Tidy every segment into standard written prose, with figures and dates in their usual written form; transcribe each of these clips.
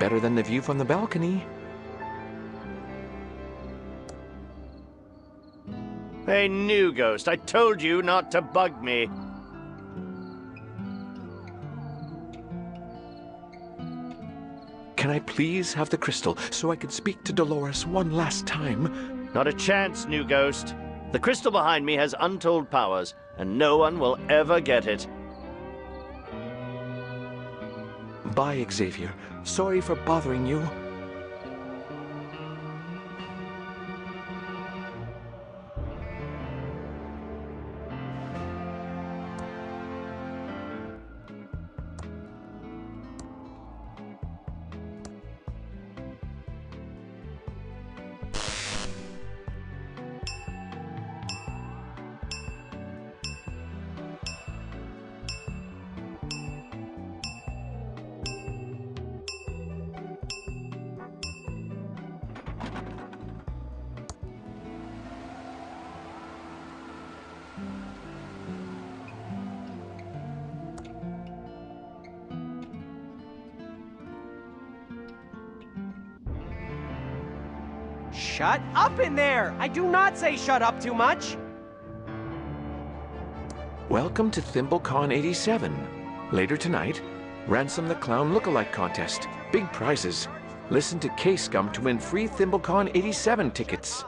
Better than the view from the balcony. Hey, new ghost, I told you not to bug me. Can I please have the crystal so I can speak to Dolores one last time? Not a chance, new ghost. The crystal behind me has untold powers, and no one will ever get it. Bye, Xavier. Sorry for bothering you. Shut up in there! I do not say shut up too much! Welcome to ThimbleCon 87. Later tonight, Ransom the Clown Lookalike Contest. Big prizes. Listen to K-Scum to win free ThimbleCon 87 tickets.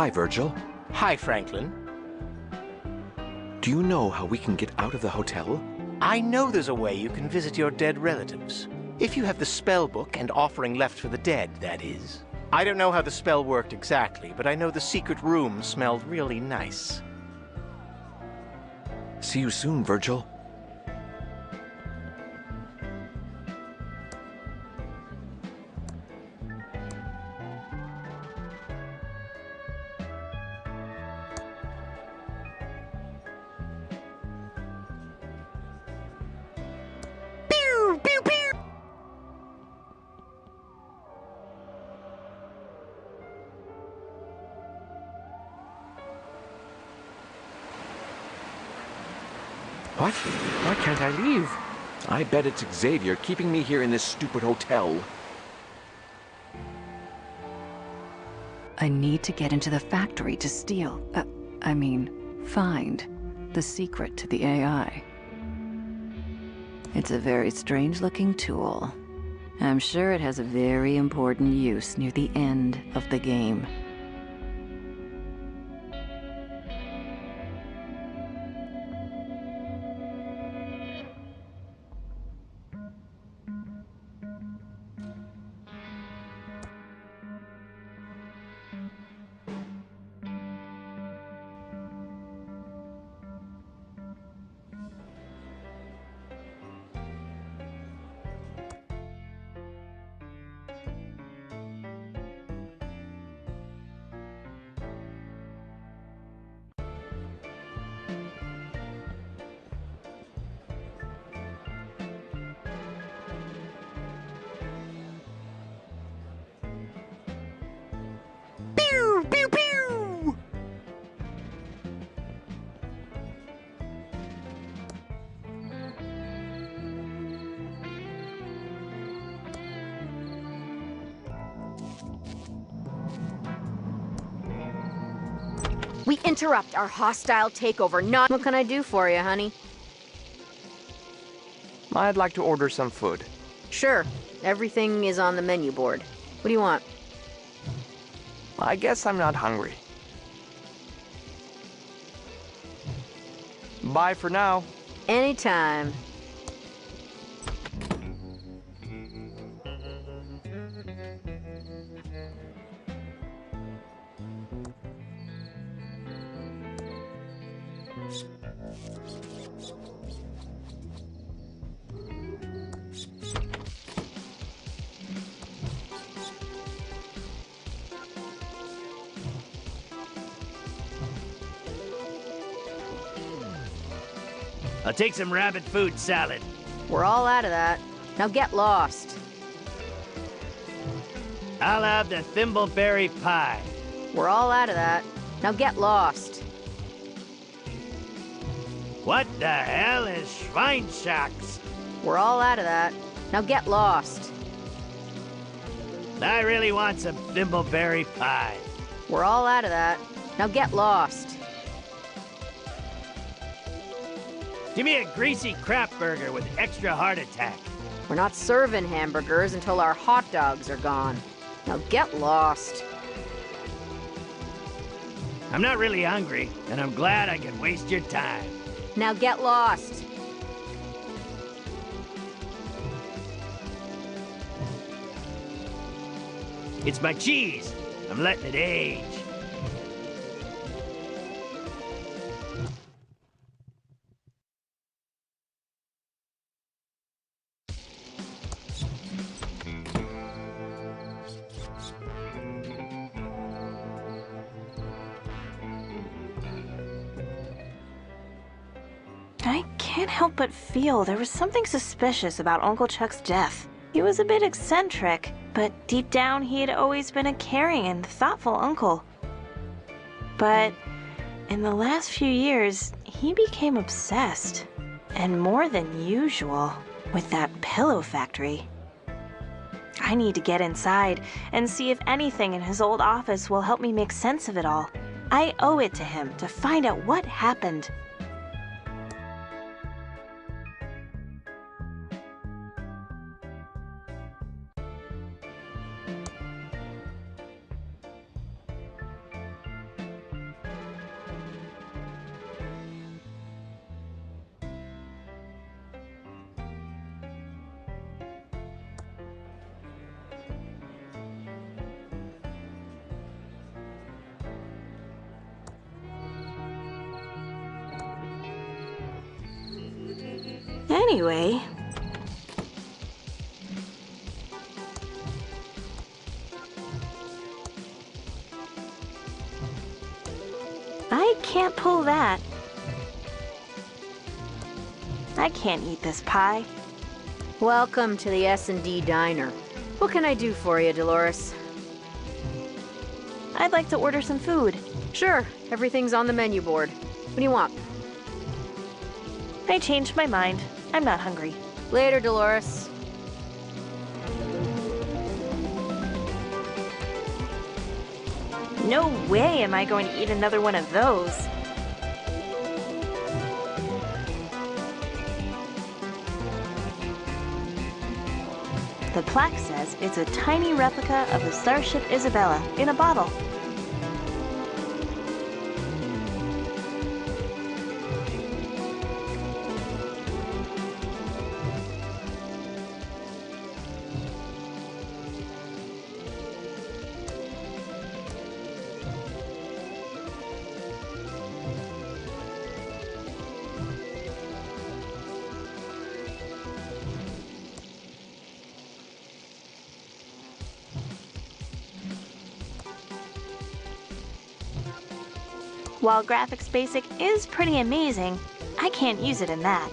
Hi, Virgil. Hi, Franklin. Do you know how we can get out of the hotel? I know there's a way you can visit your dead relatives. If you have the spell book and offering left for the dead, that is. I don't know how the spell worked exactly, but I know the secret room smelled really nice. See you soon, Virgil. What? Why can't I leave? I bet it's Xavier keeping me here in this stupid hotel. I need to get into the factory to steal, find the secret to the AI. It's a very strange-looking tool. I'm sure it has a very important use near the end of the game. We interrupt our hostile takeover, not— What can I do for you, honey? I'd like to order some food. Sure. Everything is on the menu board. What do you want? I guess I'm not hungry. Bye for now. Anytime. I'll take some rabbit food salad. We're all out of that. Now get lost. I'll have the thimbleberry pie. We're all out of that. Now get lost. What the hell is Schweinschacks? We're all out of that. Now get lost. I really want some thimbleberry pie. We're all out of that. Now get lost. Give me a greasy crap burger with extra heart attack. We're not serving hamburgers until our hot dogs are gone. Now get lost. I'm not really hungry, and I'm glad I can waste your time. Now get lost. It's my cheese. I'm letting it age. I can't help but feel there was something suspicious about Uncle Chuck's death. He was a bit eccentric, but deep down he had always been a caring and thoughtful uncle. But in the last few years, he became obsessed, and more than usual, with that pillow factory. I need to get inside and see if anything in his old office will help me make sense of it all. I owe it to him to find out what happened. Anyway, I can't pull that. I can't eat this pie. Welcome to the S&D Diner. What can I do for you, Dolores? I'd like to order some food. Sure, everything's on the menu board. What do you want? I changed my mind. I'm not hungry. Later, Dolores. No way am I going to eat another one of those. The plaque says it's a tiny replica of the Starship Isabella in a bottle. While Graphics Basic is pretty amazing, I can't use it in that.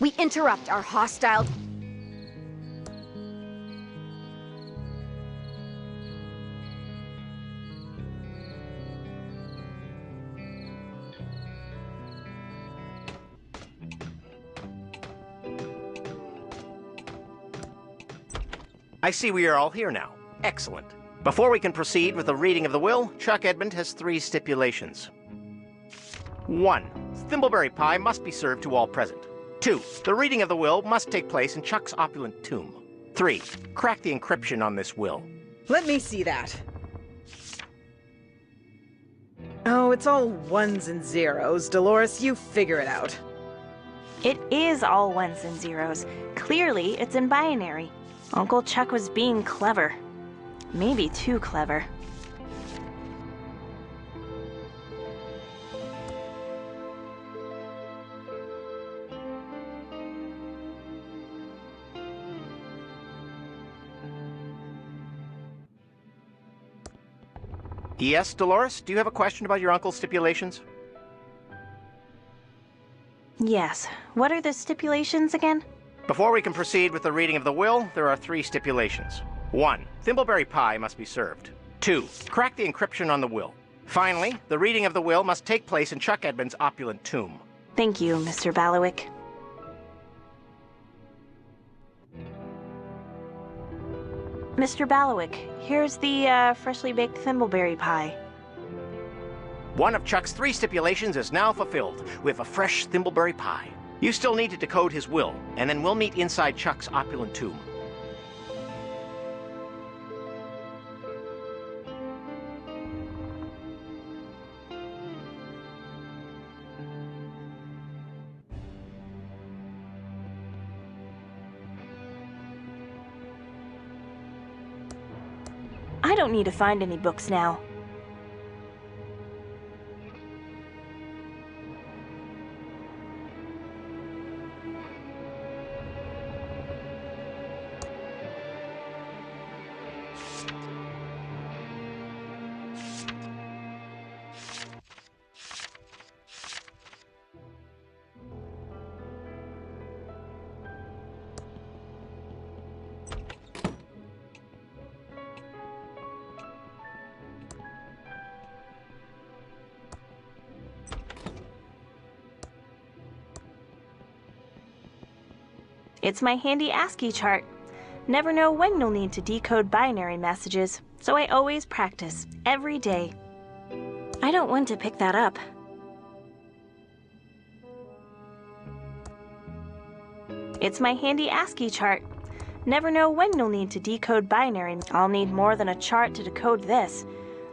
We interrupt our hostile... I see we are all here now. Excellent. Before we can proceed with the reading of the will, Chuck Edmund has 3 stipulations. 1. Thimbleberry pie must be served to all present. 2. The reading of the will must take place in Chuck's opulent tomb. 3. Crack the encryption on this will. Let me see that. Oh, it's all ones and zeros. Dolores, you figure it out. It is all ones and zeros. Clearly, it's in binary. Uncle Chuck was being clever. Maybe too clever. Yes, Dolores? Do you have a question about your uncle's stipulations? Yes. What are the stipulations again? Before we can proceed with the reading of the will, there are 3 stipulations. 1. Thimbleberry pie must be served. 2. Crack the encryption on the will. Finally, the reading of the will must take place in Chuck Edmund's opulent tomb. Thank you, Mr. Balawick. Mr. Balawick, here's the freshly baked thimbleberry pie. One of Chuck's 3 stipulations is now fulfilled. We have a fresh thimbleberry pie. You still need to decode his will, and then we'll meet inside Chuck's opulent tomb. I don't need to find any books now. It's my handy ASCII chart. Never know when you'll need to decode binary messages, so I always practice, every day. I don't want to pick that up. It's my handy ASCII chart. Never know when you'll need to decode binary. I'll need more than a chart to decode this,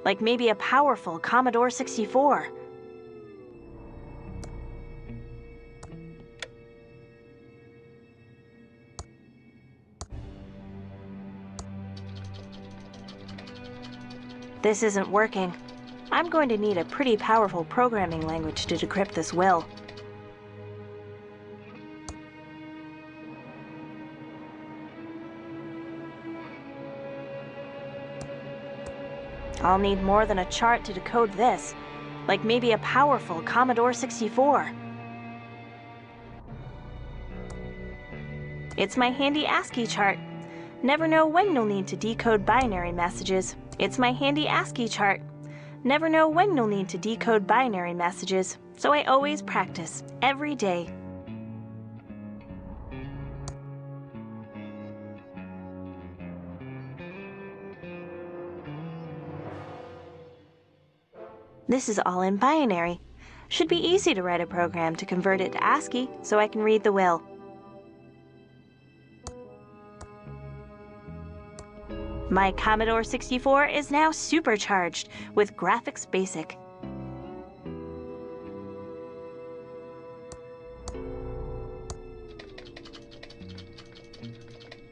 like maybe a powerful Commodore 64. This isn't working. I'm going to need a pretty powerful programming language to decrypt this will. I'll need more than a chart to decode this, like maybe a powerful Commodore 64. It's my handy ASCII chart. Never know when you'll need to decode binary messages. It's my handy ASCII chart. Never know when you'll need to decode binary messages, so I always practice, every day. This is all in binary. Should be easy to write a program to convert it to ASCII so I can read the will. My Commodore 64 is now supercharged with Graphics Basic.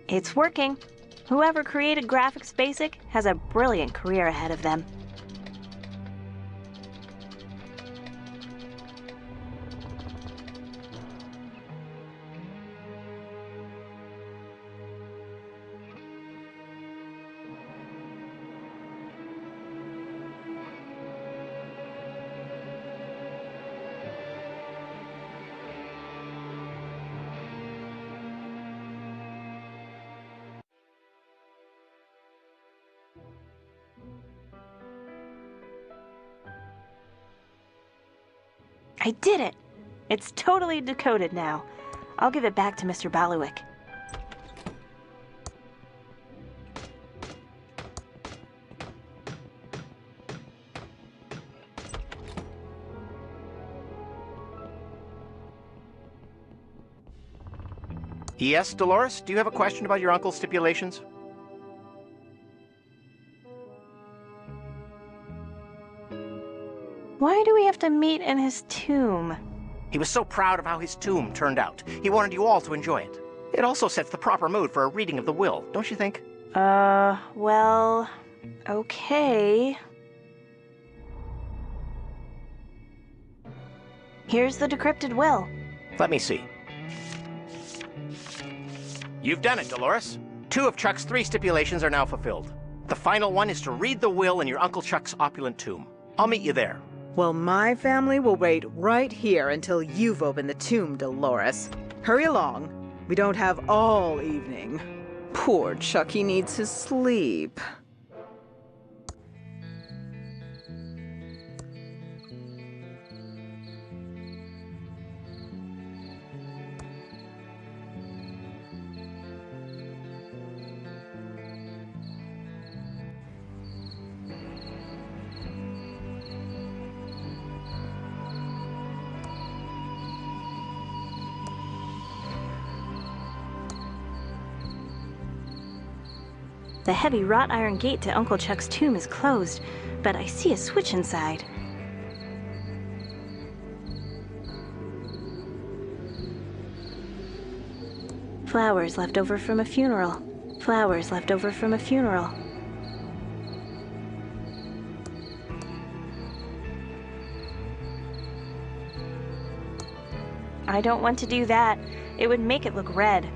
It's working. Whoever created Graphics Basic has a brilliant career ahead of them. I did it! It's totally decoded now. I'll give it back to Mr. Baluik. Yes, Dolores? Do you have a question about your uncle's stipulations? Why do we have to meet in his tomb? He was so proud of how his tomb turned out. He wanted you all to enjoy it. It also sets the proper mood for a reading of the will, don't you think? Well... okay. Here's the decrypted will. Let me see. You've done it, Dolores. 2 of Chuck's 3 stipulations are now fulfilled. The final one is to read the will in your Uncle Chuck's opulent tomb. I'll meet you there. Well, my family will wait right here until you've opened the tomb, Dolores. Hurry along. We don't have all evening. Poor Chucky needs his sleep. The heavy wrought iron gate to Uncle Chuck's tomb is closed, but I see a switch inside. Flowers left over from a funeral. Flowers left over from a funeral. I don't want to do that. It would make it look red.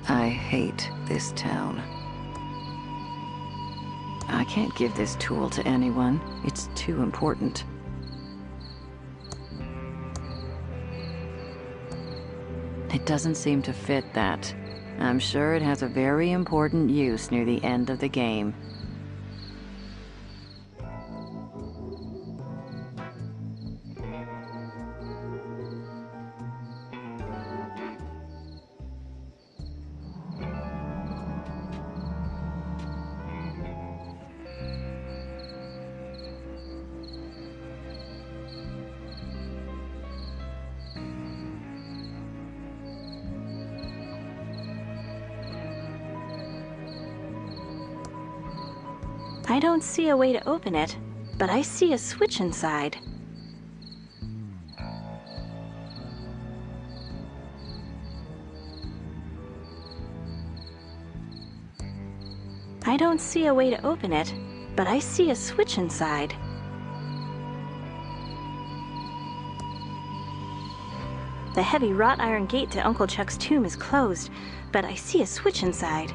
I hate this town. I can't give this tool to anyone. It's too important. It doesn't seem to fit that. I'm sure it has a very important use near the end of the game. I don't see a way to open it, but I see a switch inside. I don't see a way to open it, but I see a switch inside. The heavy wrought iron gate to Uncle Chuck's tomb is closed, but I see a switch inside.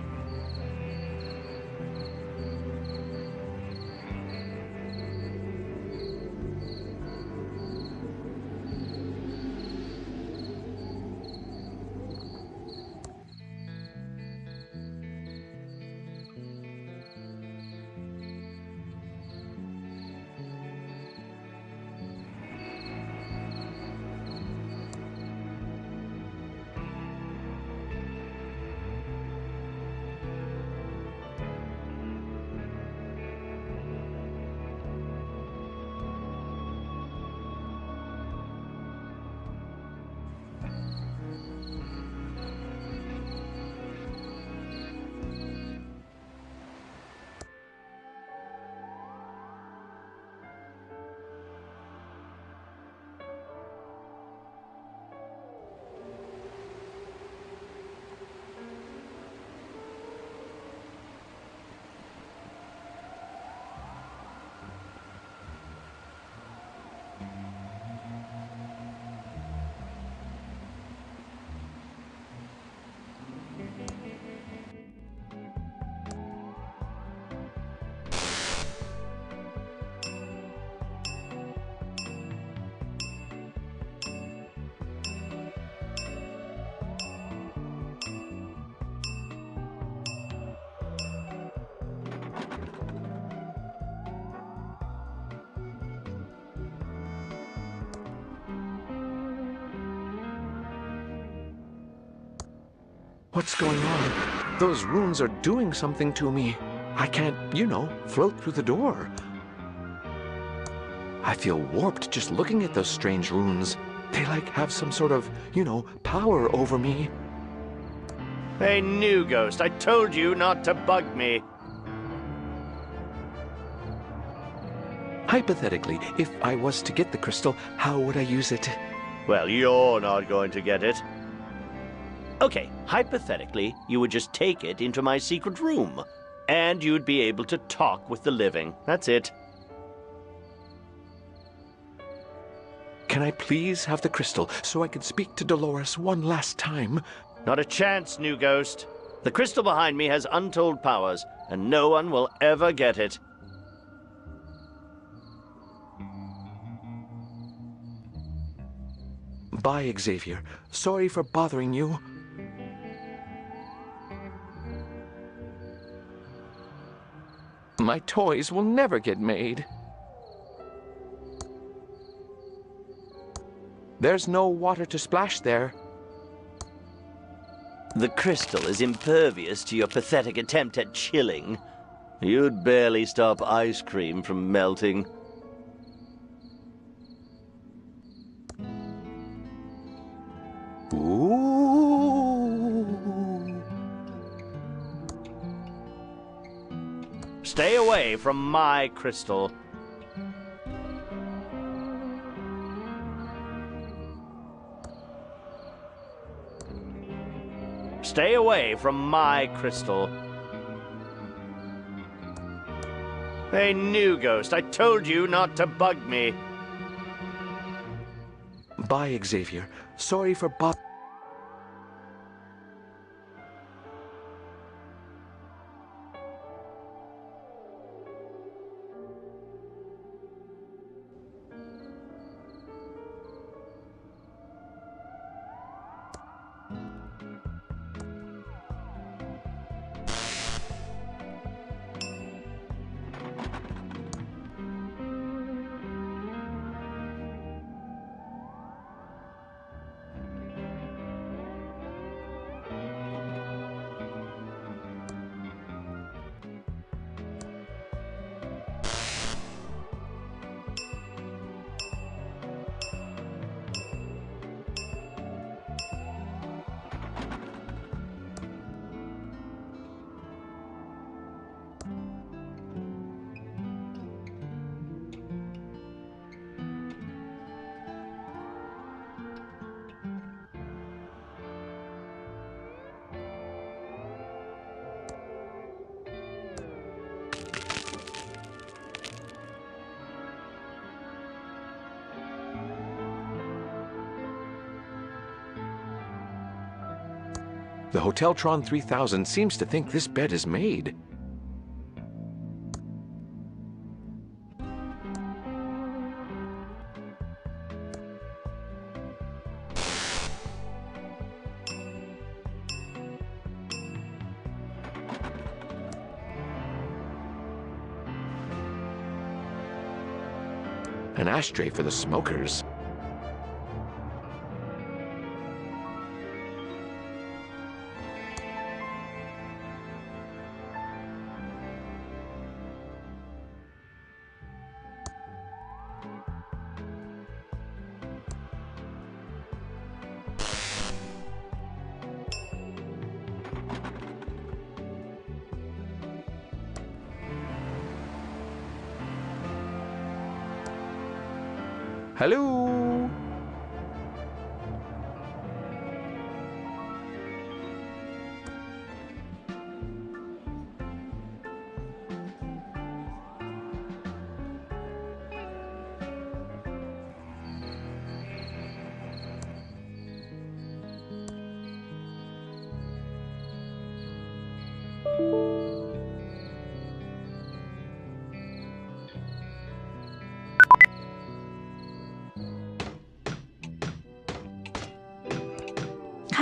What's going on? Those runes are doing something to me. I can't, float through the door. I feel warped just looking at those strange runes. They have some sort of, power over me. Hey, new ghost, I told you not to bug me. Hypothetically, if I was to get the crystal, how would I use it? Well, you're not going to get it. Okay, hypothetically, you would just take it into my secret room, and you'd be able to talk with the living. That's it. Can I please have the crystal so I can speak to Dolores one last time? Not a chance, new ghost. The crystal behind me has untold powers, and no one will ever get it. Bye, Xavier. Sorry for bothering you. My toys will never get made. There's no water to splash there. The crystal is impervious to your pathetic attempt at chilling. You'd barely stop ice cream from melting. Ooh. Stay away from my crystal. Stay away from my crystal. Hey, new ghost, I told you not to bug me. Bye, Xavier. Sorry for The Hoteltron 3000 seems to think this bed is made. An ashtray for the smokers. Hello?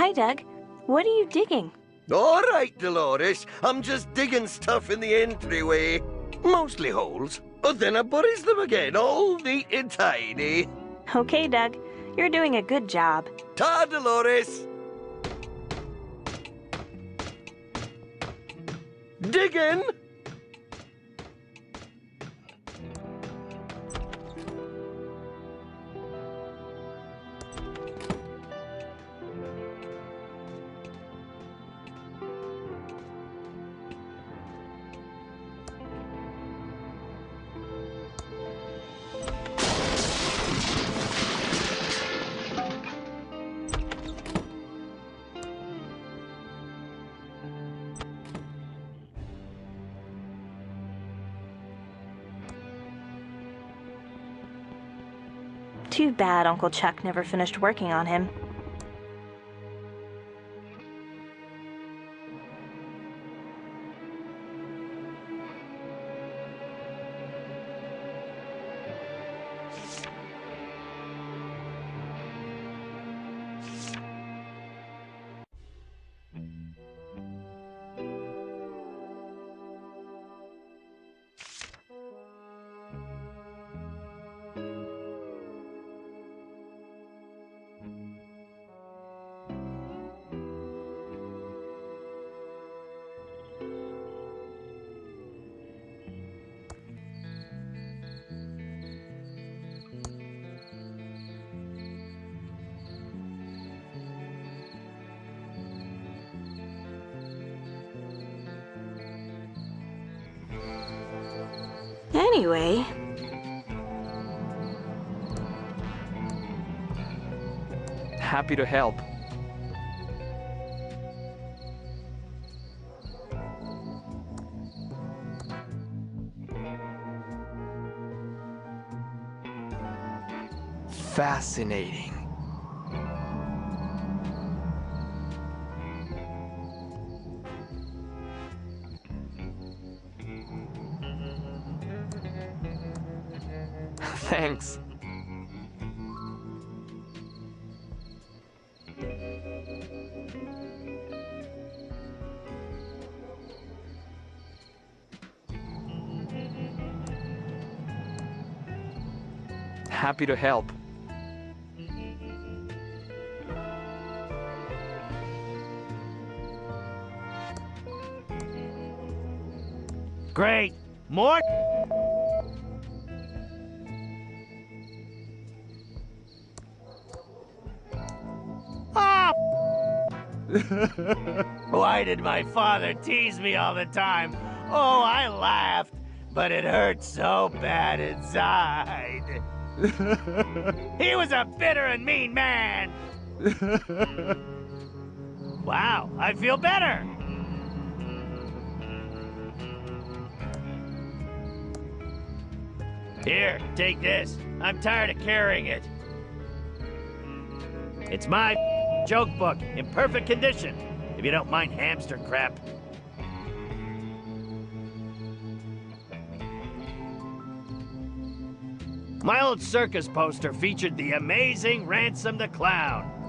Hi, Doug. What are you digging? All right, Dolores. I'm just digging stuff in the entryway. Mostly holes. But then I buries them again, all neat and tidy. Okay, Doug. You're doing a good job. Ta, Dolores. Digging! Too bad Uncle Chuck never finished working on him. Anyway, Happy to help. Fascinating. Thanks. Happy to help. Great. More? Ah! Why did my father tease me all the time? Oh, I laughed, but it hurt so bad inside. He was a bitter and mean man. Wow, I feel better. Here, take this. I'm tired of carrying it. It's my joke book, in perfect condition, if you don't mind hamster crap. My old circus poster featured the amazing Ransom the Clown.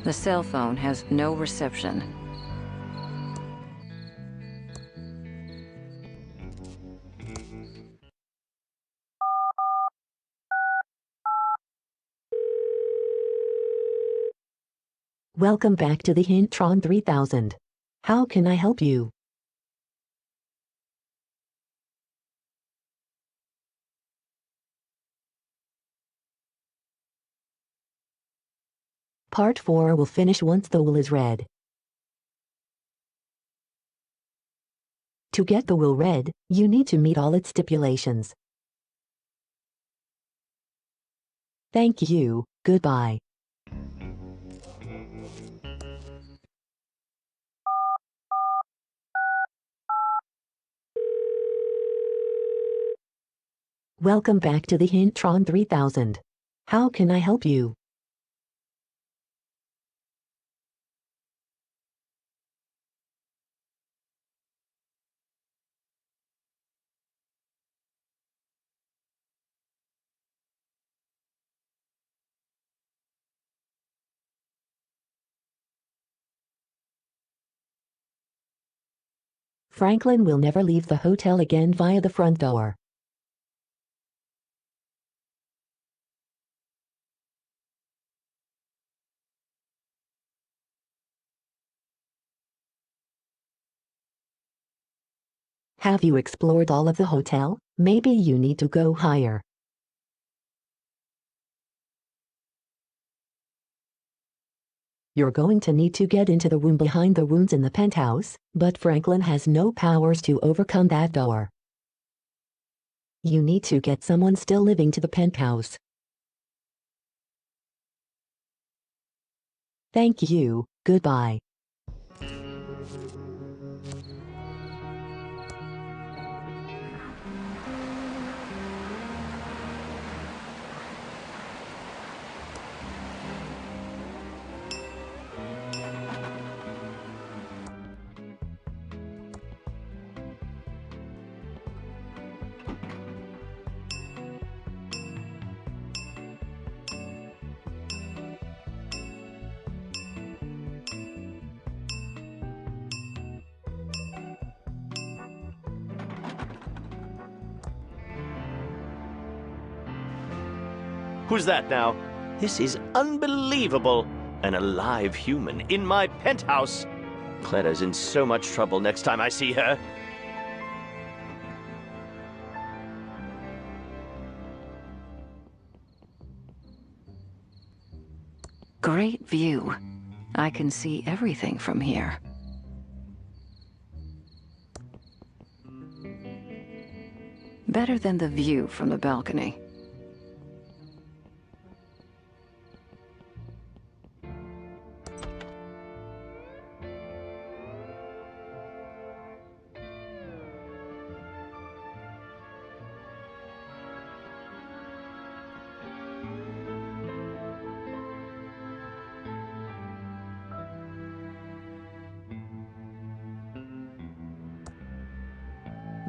The cell phone has no reception. Welcome back to the Hintron 3000. How can I help you? Part 4 will finish once the will is read. To get the will read, you need to meet all its stipulations. Thank you, goodbye. Welcome back to the Hintron 3000. How can I help you? Franklin will never leave the hotel again via the front door. Have you explored all of the hotel? Maybe you need to go higher. You're going to need to get into the room behind the rooms in the penthouse, but Franklin has no powers to overcome that door. You need to get someone still living to the penthouse. Thank you, goodbye. Who's that now? This is unbelievable. An alive human in my penthouse. Clara's in so much trouble next time I see her. Great view. I can see everything from here. Better than the view from the balcony.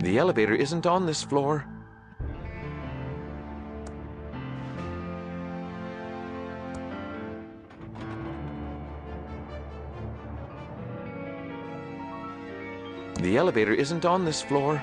The elevator isn't on this floor. The elevator isn't on this floor.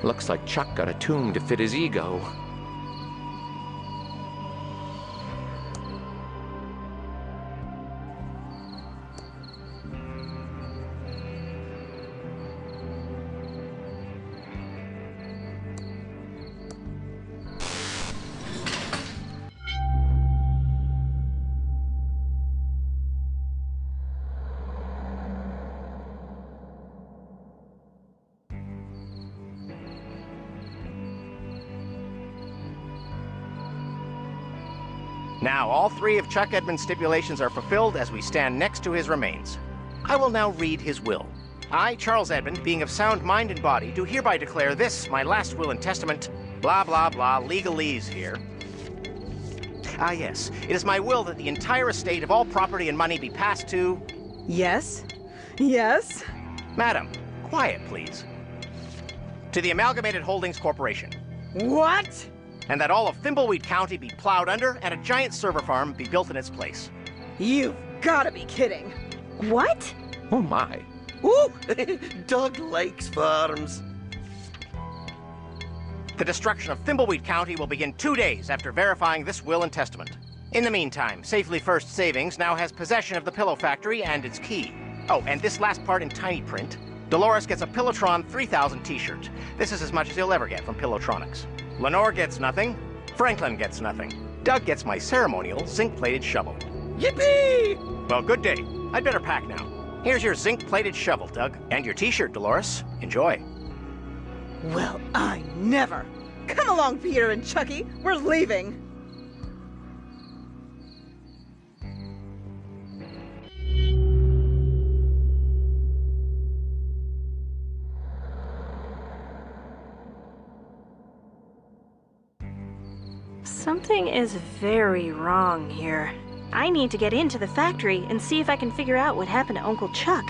Looks like Chuck got a tomb to fit his ego. Now, all three of Chuck Edmonds' stipulations are fulfilled as we stand next to his remains. I will now read his will. I, Charles Edmond, being of sound mind and body, do hereby declare this, my last will and testament, blah, blah, blah, legalese here. Ah, yes, it is my will that the entire estate of all property and money be passed to... Yes? Yes? Madam, quiet, please. To the Amalgamated Holdings Corporation. What? And that all of Thimbleweed County be plowed under and a giant server farm be built in its place. You've gotta be kidding. What? Oh my. Ooh, Doug likes farms. The destruction of Thimbleweed County will begin 2 days after verifying this will and testament. In the meantime, Safely First Savings now has possession of the pillow factory and its key. Oh, and this last part in tiny print. Dolores gets a Pillowtron 3000 t-shirt. This is as much as he'll ever get from Pillowtronics. Lenore gets nothing. Franklin gets nothing. Doug gets my ceremonial zinc-plated shovel. Yippee! Well, good day. I'd better pack now. Here's your zinc-plated shovel, Doug. And your t-shirt, Dolores. Enjoy. Well, I never. Come along, Peter and Chucky. We're leaving. Something is very wrong here. I need to get into the factory and see if I can figure out what happened to Uncle Chuck.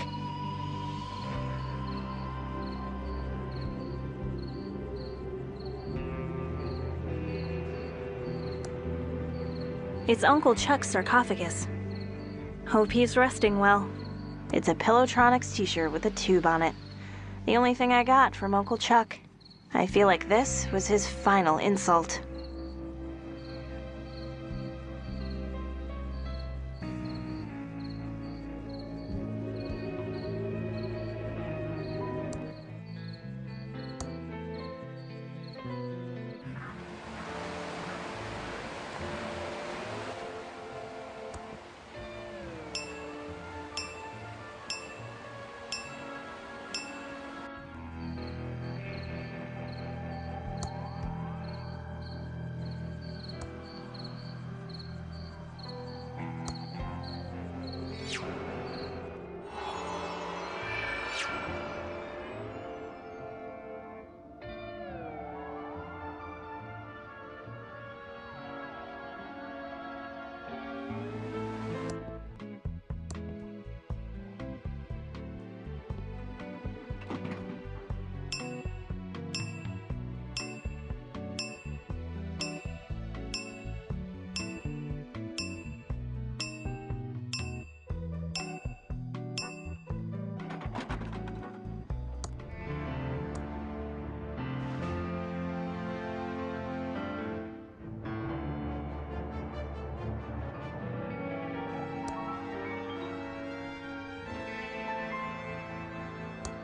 It's Uncle Chuck's sarcophagus. Hope he's resting well. It's a Pillowtronics t-shirt with a tube on it. The only thing I got from Uncle Chuck. I feel like this was his final insult.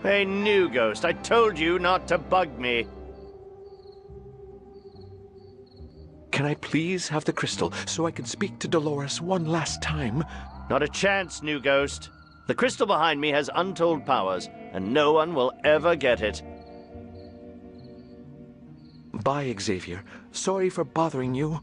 Hey, new ghost, I told you not to bug me. Can I please have the crystal so I can speak to Dolores one last time? Not a chance, new ghost. The crystal behind me has untold powers, and no one will ever get it. Bye, Xavier. Sorry for bothering you.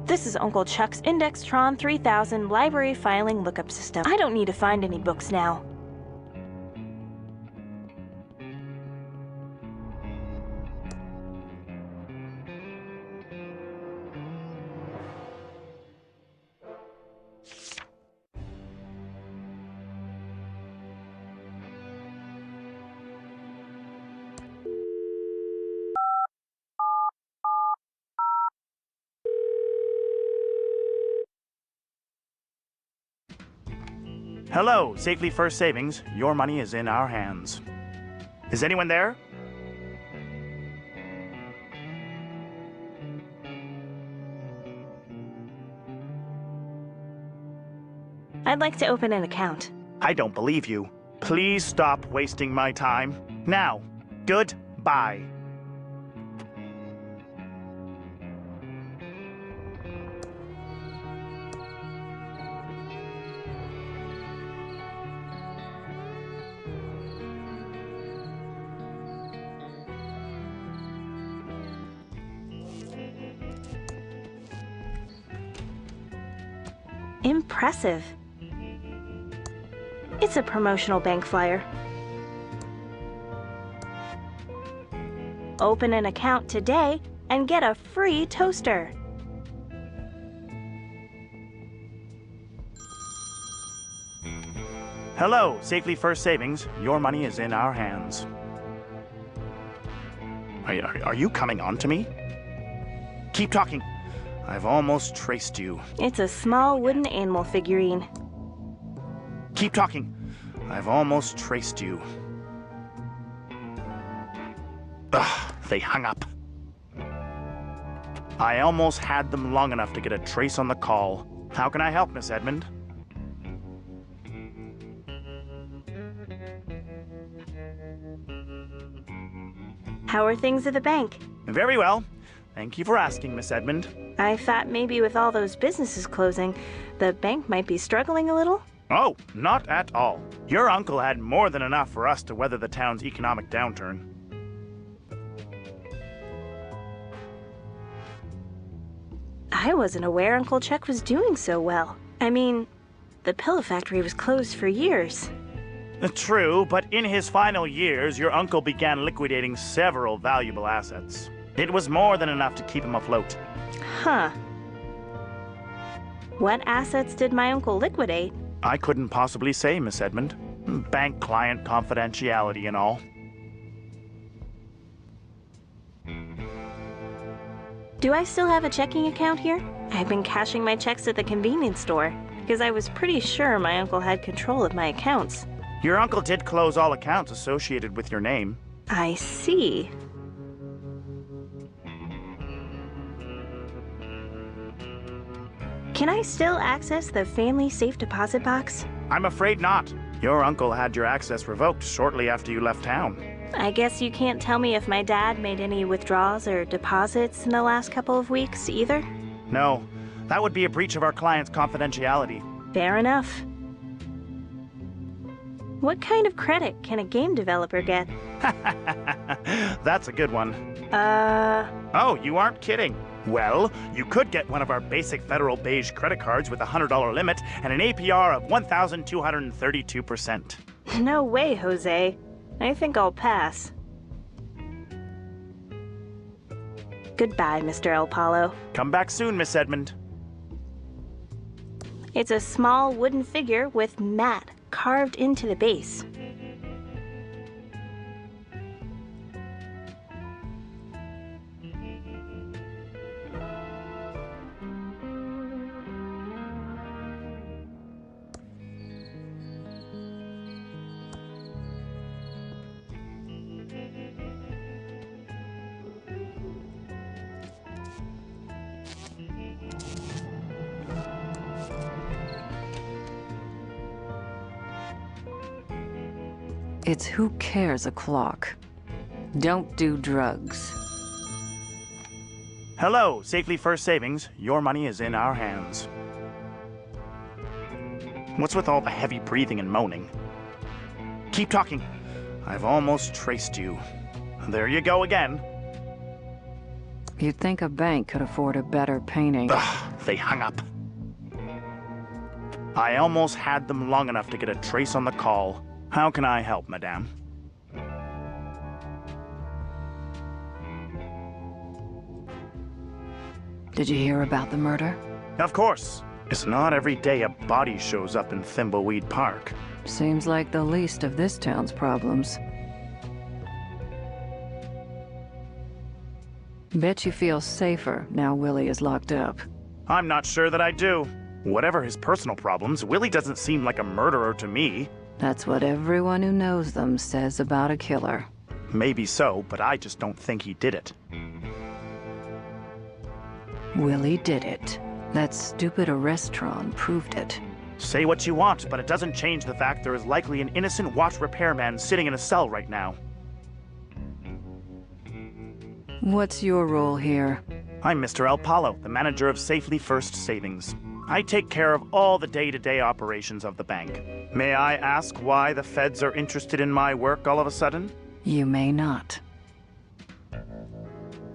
This is Uncle Chuck's Indextron 3000 library filing lookup system. I don't need to find any books now. Hello, Safely First Savings. Your money is in our hands. Is anyone there? I'd like to open an account. I don't believe you. Please stop wasting my time. Now, goodbye. Impressive. It's a promotional bank flyer. Open an account today and get a free toaster. Hello, Safely First Savings. Your money is in our hands. Are you coming on to me? Keep talking. I've almost traced you. It's a small wooden animal figurine. Keep talking. I've almost traced you. Ugh, they hung up. I almost had them long enough to get a trace on the call. How can I help, Miss Edmund? How are things at the bank? Very well. Thank you for asking, Miss Edmund. I thought maybe with all those businesses closing, the bank might be struggling a little. Oh, not at all. Your uncle had more than enough for us to weather the town's economic downturn. I wasn't aware Uncle Chuck was doing so well. I mean, the pillow factory was closed for years. True, but in his final years, your uncle began liquidating several valuable assets. It was more than enough to keep him afloat. Huh. What assets did my uncle liquidate? I couldn't possibly say, Miss Edmund. Bank client confidentiality and all. Do I still have a checking account here? I've been cashing my checks at the convenience store, because I was pretty sure my uncle had control of my accounts. Your uncle did close all accounts associated with your name. I see. Can I still access the family safe deposit box? I'm afraid not. Your uncle had your access revoked shortly after you left town. I guess you can't tell me if my dad made any withdrawals or deposits in the last couple of weeks, either? No, that would be a breach of our client's confidentiality. Fair enough. What kind of credit can a game developer get? That's a good one. Oh, you aren't kidding. Well, you could get one of our basic federal beige credit cards with a $100 limit and an APR of 1,232%. No way, Jose. I think I'll pass. Goodbye, Mr. El Palo. Come back soon, Miss Edmund. It's a small wooden figure with Matt carved into the base. It's who cares o'clock. Don't do drugs. Hello, Safely First Savings. Your money is in our hands. What's with all the heavy breathing and moaning? Keep talking. I've almost traced you. There you go again. You'd think a bank could afford a better painting. Ugh, they hung up. I almost had them long enough to get a trace on the call. How can I help, madame? Did you hear about the murder? Of course. It's not every day a body shows up in Thimbleweed Park. Seems like the least of this town's problems. Bet you feel safer now Willie is locked up. I'm not sure that I do. Whatever his personal problems, Willie doesn't seem like a murderer to me. That's what everyone who knows them says about a killer. Maybe so, but I just don't think he did it. Willie did it. That stupid arrestron proved it. Say what you want, but it doesn't change the fact there is likely an innocent watch repairman sitting in a cell right now. What's your role here? I'm Mr. El Palo, the manager of Safely First Savings. I take care of all the day-to-day operations of the bank. May I ask why the feds are interested in my work all of a sudden? You may not.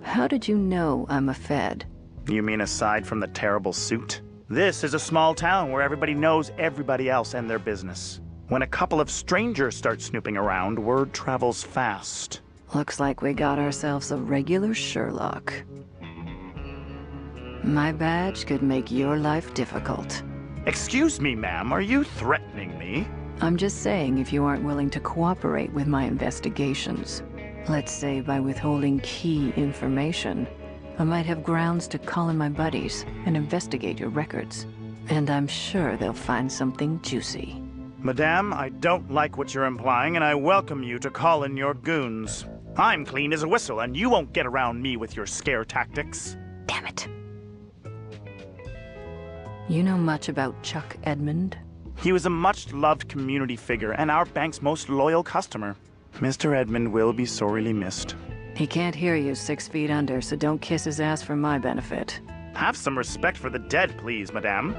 How did you know I'm a Fed? You mean aside from the terrible suit? This is a small town where everybody knows everybody else and their business. When a couple of strangers start snooping around, word travels fast. Looks like we got ourselves a regular Sherlock. My badge could make your life difficult. Excuse me, ma'am, are you threatening me? I'm just saying if you aren't willing to cooperate with my investigations. Let's say by withholding key information, I might have grounds to call in my buddies and investigate your records. And I'm sure they'll find something juicy. Madame, I don't like what you're implying, and I welcome you to call in your goons. I'm clean as a whistle, and you won't get around me with your scare tactics. Damn it. You know much about Chuck Edmund? He was a much-loved community figure and our bank's most loyal customer. Mr. Edmund will be sorely missed. He can't hear you 6 feet under, so don't kiss his ass for my benefit. Have some respect for the dead, please, madame.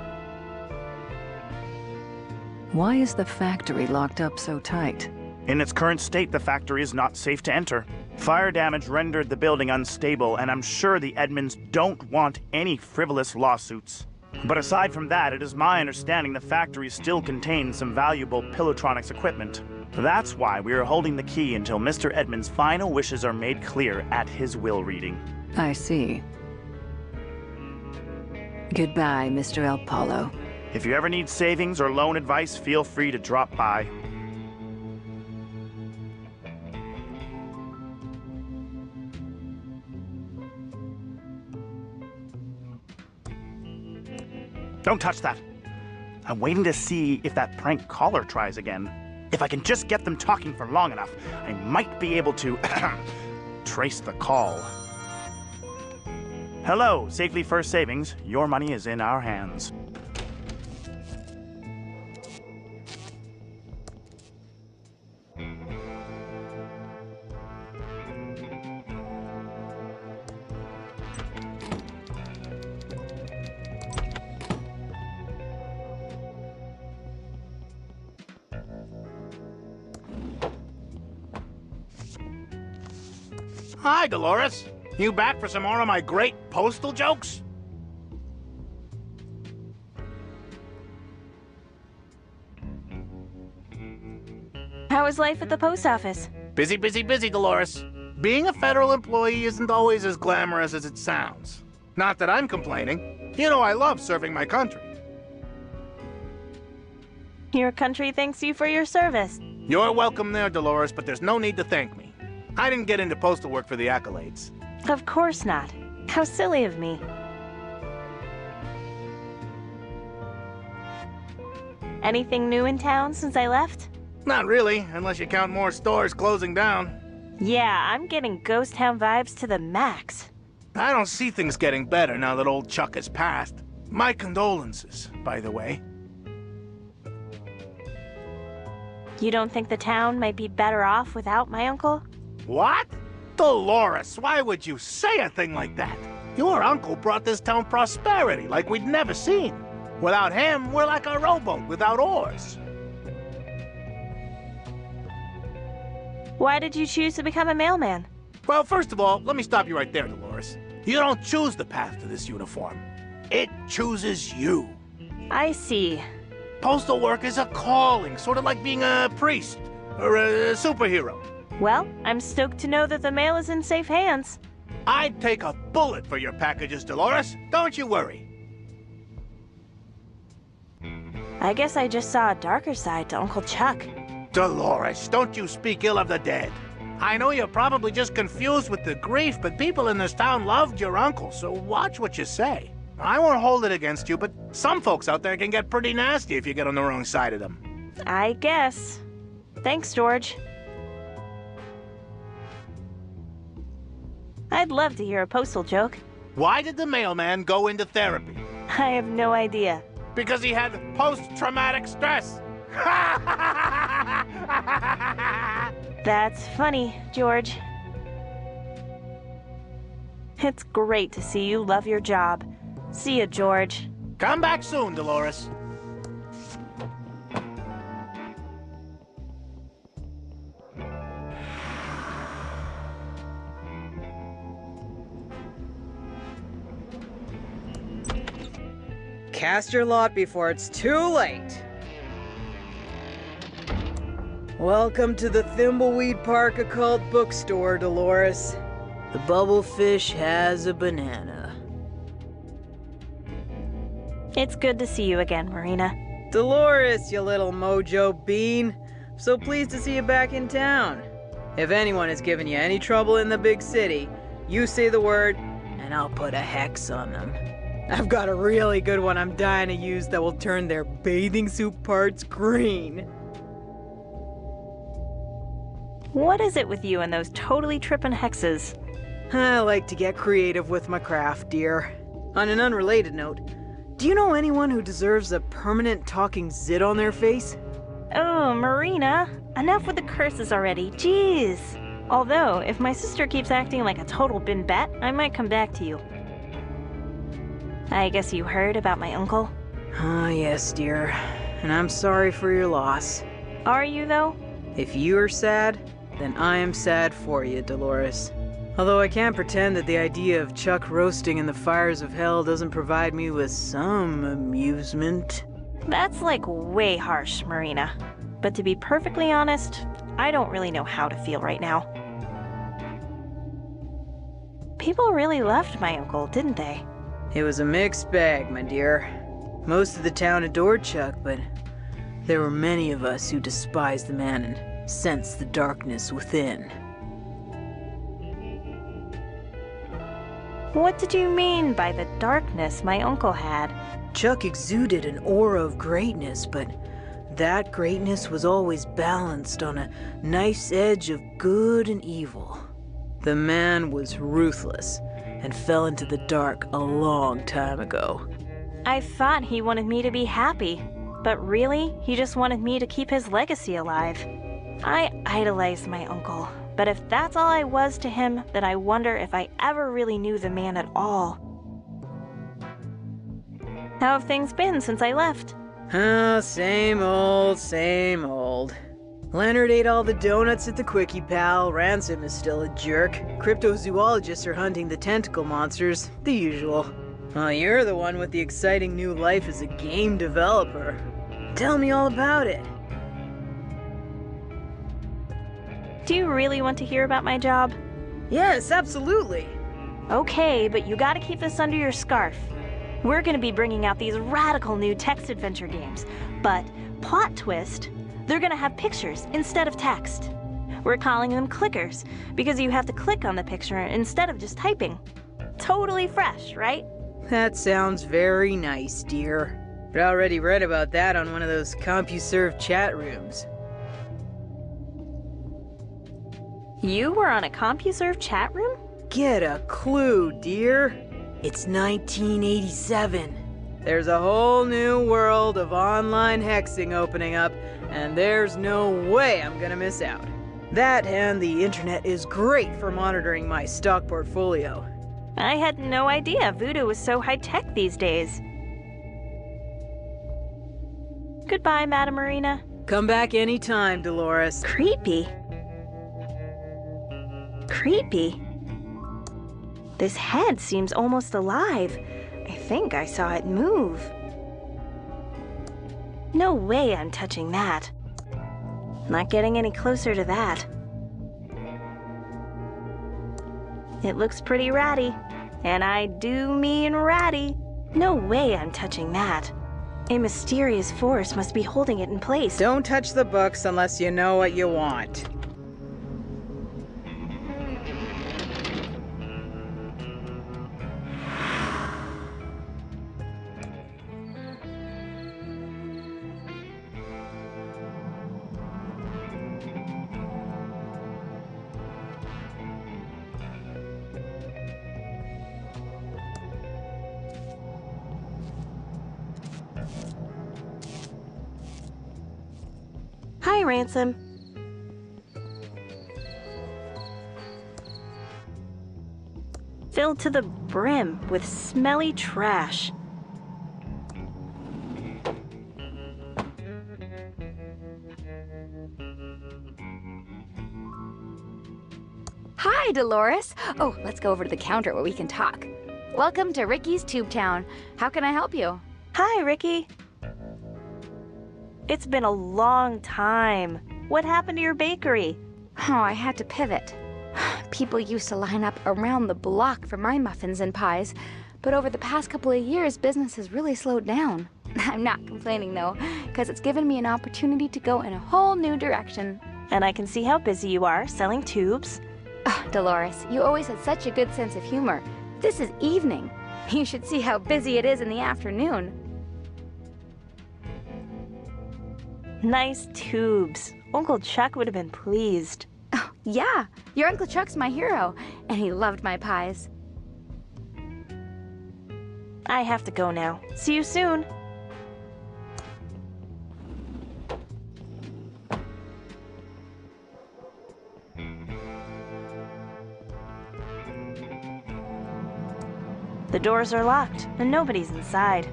Why is the factory locked up so tight? In its current state, the factory is not safe to enter. Fire damage rendered the building unstable, and I'm sure the Edmonds don't want any frivolous lawsuits. But aside from that, it is my understanding the factory still contains some valuable Pilotronics equipment. That's why we are holding the key until Mr. Edmund's final wishes are made clear at his will reading. I see. Goodbye, Mr. El Palo. If you ever need savings or loan advice, feel free to drop by. Don't touch that. I'm waiting to see if that prank caller tries again. If I can just get them talking for long enough, I might be able to trace the call. Hello, Safely First Savings. Your money is in our hands. Hi, Dolores. You back for some more of my great postal jokes? How is life at the post office? Busy, busy, busy, Dolores. Being a federal employee isn't always as glamorous as it sounds. Not that I'm complaining. You know I love serving my country. Your country thanks you for your service. You're welcome there, Dolores, but there's no need to thank me. I didn't get into postal work for the accolades. Of course not. How silly of me. Anything new in town since I left? Not really, unless you count more stores closing down. Yeah, I'm getting ghost town vibes to the max. I don't see things getting better now that old Chuck has passed. My condolences, by the way. You don't think the town might be better off without my uncle? What? Dolores, why would you say a thing like that? Your uncle brought this town prosperity like we'd never seen. Without him, we're like a rowboat without oars. Why did you choose to become a mailman? Well, first of all, let me stop you right there, Dolores. You don't choose the path to this uniform. It chooses you. I see. Postal work is a calling, sort of like being a priest or a superhero. Well, I'm stoked to know that the mail is in safe hands. I'd take a bullet for your packages, Dolores. Don't you worry. I guess I just saw a darker side to Uncle Chuck. Dolores, don't you speak ill of the dead. I know you're probably just confused with the grief, but people in this town loved your uncle, so watch what you say. I won't hold it against you, but some folks out there can get pretty nasty if you get on the wrong side of them. I guess. Thanks, George. I'd love to hear a postal joke. Why did the mailman go into therapy? I have no idea. Because he had post-traumatic stress. That's funny, George. It's great to see you love your job. See ya, George. Come back soon, Dolores. Cast your lot before it's too late. Welcome to the Thimbleweed Park Occult Bookstore, Dolores. The bubblefish has a banana. It's good to see you again, Marina. Dolores, you little mojo bean. So pleased to see you back in town. If anyone has given you any trouble in the big city, you say the word, and I'll put a hex on them. I've got a really good one I'm dying to use that will turn their bathing suit parts green. What is it with you and those totally trippin' hexes? I like to get creative with my craft, dear. On an unrelated note, do you know anyone who deserves a permanent talking zit on their face? Oh, Marina. Enough with the curses already, jeez. Although, if my sister keeps acting like a total bin bat, I might come back to you. I guess you heard about my uncle? Ah, yes, dear. And I'm sorry for your loss. Are you, though? If you are sad, then I am sad for you, Dolores. Although I can't pretend that the idea of Chuck roasting in the fires of hell doesn't provide me with some amusement. That's like way harsh, Marina. But to be perfectly honest, I don't really know how to feel right now. People really loved my uncle, didn't they? It was a mixed bag, my dear. Most of the town adored Chuck, but there were many of us who despised the man and sensed the darkness within. What did you mean by the darkness my uncle had? Chuck exuded an aura of greatness, but that greatness was always balanced on a nice edge of good and evil. The man was ruthless and fell into the dark a long time ago. I thought he wanted me to be happy, but really, he just wanted me to keep his legacy alive. I idolized my uncle, but if that's all I was to him, then I wonder if I ever really knew the man at all. How have things been since I left? Oh, same old, same old. Leonard ate all the donuts at the Quickie Pal, Ransom is still a jerk, cryptozoologists are hunting the tentacle monsters, the usual. Well, you're the one with the exciting new life as a game developer. Tell me all about it. Do you really want to hear about my job? Yes, absolutely. Okay, but you gotta keep this under your scarf. We're gonna be bringing out these radical new text adventure games, but plot twist, they're gonna have pictures instead of text. We're calling them clickers, because you have to click on the picture instead of just typing. Totally fresh, right? That sounds very nice, dear. But I already read about that on one of those CompuServe chat rooms. You were on a CompuServe chat room? Get a clue, dear. It's 1987. There's a whole new world of online hexing opening up, and there's no way I'm gonna miss out. That and the internet is great for monitoring my stock portfolio. I had no idea voodoo was so high-tech these days. Goodbye, Madam Marina. Come back anytime, Dolores. Creepy. Creepy. This head seems almost alive, I think I saw it move. No way I'm touching that. Not getting any closer to that. It looks pretty ratty. And I do mean ratty. No way I'm touching that. A mysterious force must be holding it in place. Don't touch the books unless you know what you want. Hi, Ransom. Filled to the brim with smelly trash. Hi, Dolores. Oh, let's go over to the counter where we can talk. Welcome to Ricky's Tube Town. How can I help you? Hi, Ricky. It's been a long time. What happened to your bakery? Oh, I had to pivot. People used to line up around the block for my muffins and pies, but over the past couple of years, business has really slowed down. I'm not complaining, though, because it's given me an opportunity to go in a whole new direction. And I can see how busy you are selling tubes. Oh, Dolores, you always had such a good sense of humor. This is evening. You should see how busy it is in the afternoon. Nice tubes. Uncle Chuck would have been pleased. Oh, yeah. Your Uncle Chuck's my hero, and he loved my pies. I have to go now. See you soon. The doors are locked, and nobody's inside.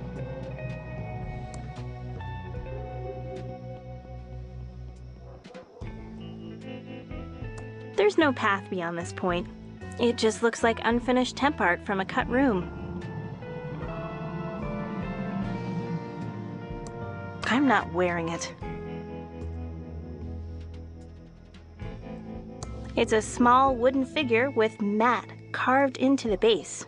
There's no path beyond this point. It just looks like unfinished temp art from a cut room. I'm not wearing it. It's a small wooden figure with mat carved into the base.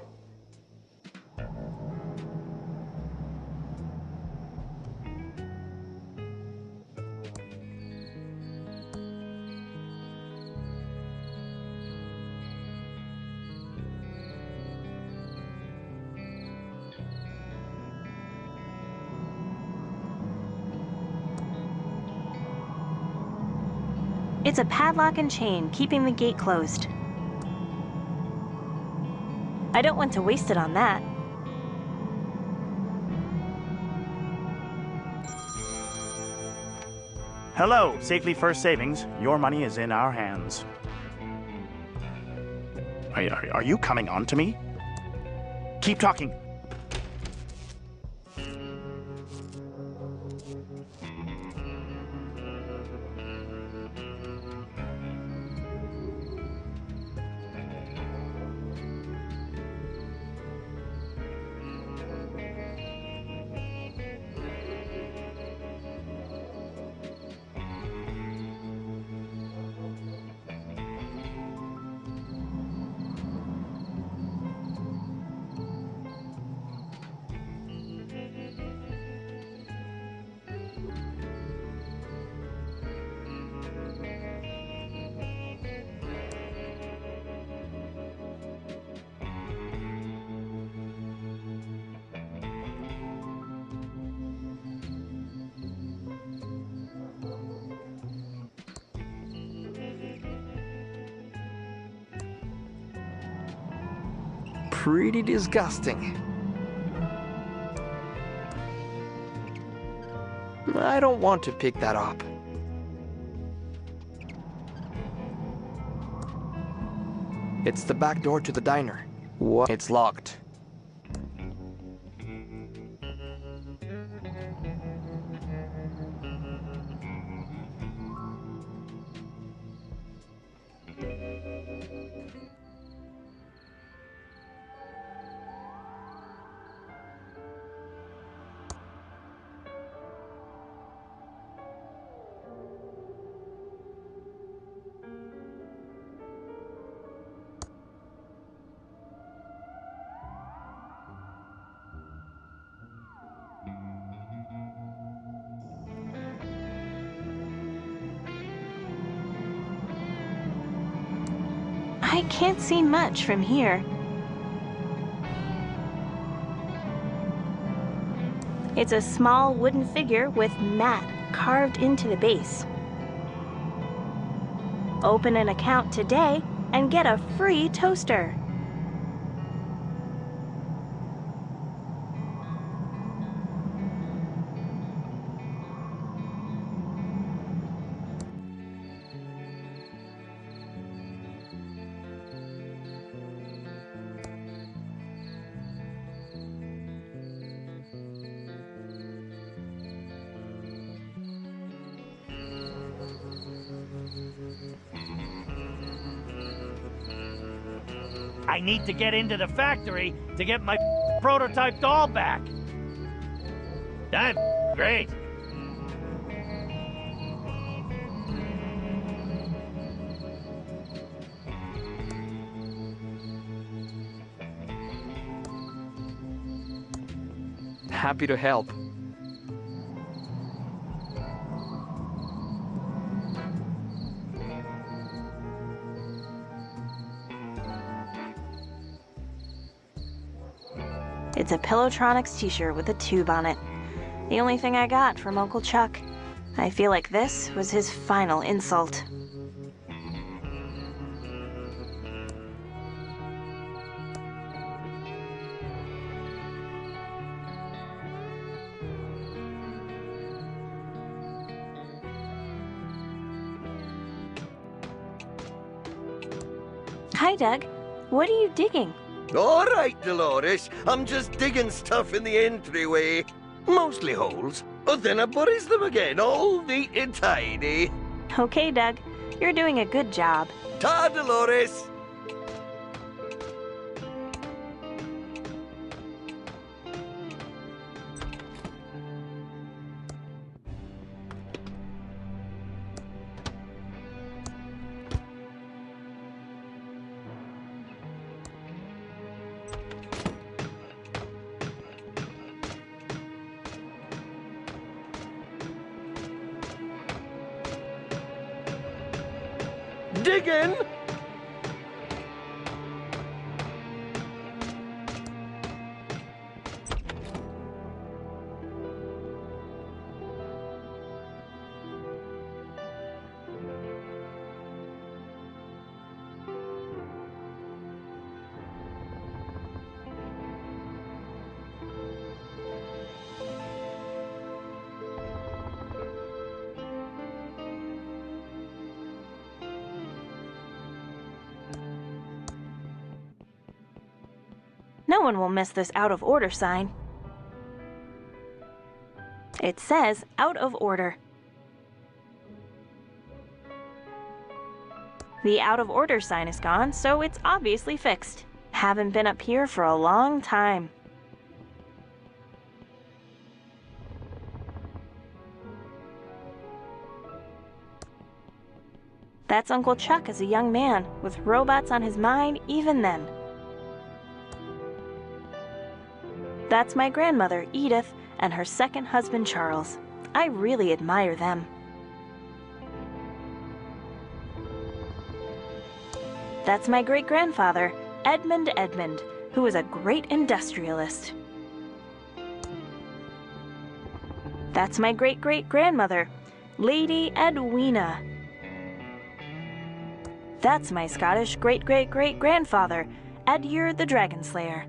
It's a padlock and chain, keeping the gate closed. I don't want to waste it on that. Hello, Safely First Savings. Your money is in our hands. Are you coming on to me? Keep talking. Pretty disgusting. I don't want to pick that up. It's the back door to the diner. What? It's locked. I can't see much from here. It's a small wooden figure with "Matt" carved into the base. Open an account today and get a free toaster. I need to get into the factory to get my prototype doll back. I'm great. Happy to help. It's a Pillowtronics t-shirt with a tube on it. The only thing I got from Uncle Chuck. I feel like this was his final insult. Hi, Doug. What are you digging? All right, Dolores. I'm just digging stuff in the entryway. Mostly holes, but then I buries them again, all neat and tidy. Okay, Doug. You're doing a good job. Ta, Dolores! Digging! No one will miss this out of order sign. It says out of order. The out of order sign is gone, so it's obviously fixed. Haven't been up here for a long time. That's Uncle Chuck as a young man, with robots on his mind even then. That's my grandmother, Edith, and her second husband, Charles. I really admire them. That's my great-grandfather, Edmund, who was a great industrialist. That's my great-great-grandmother, Lady Edwina. That's my Scottish great-great-great-grandfather, Edgar the Dragon Slayer.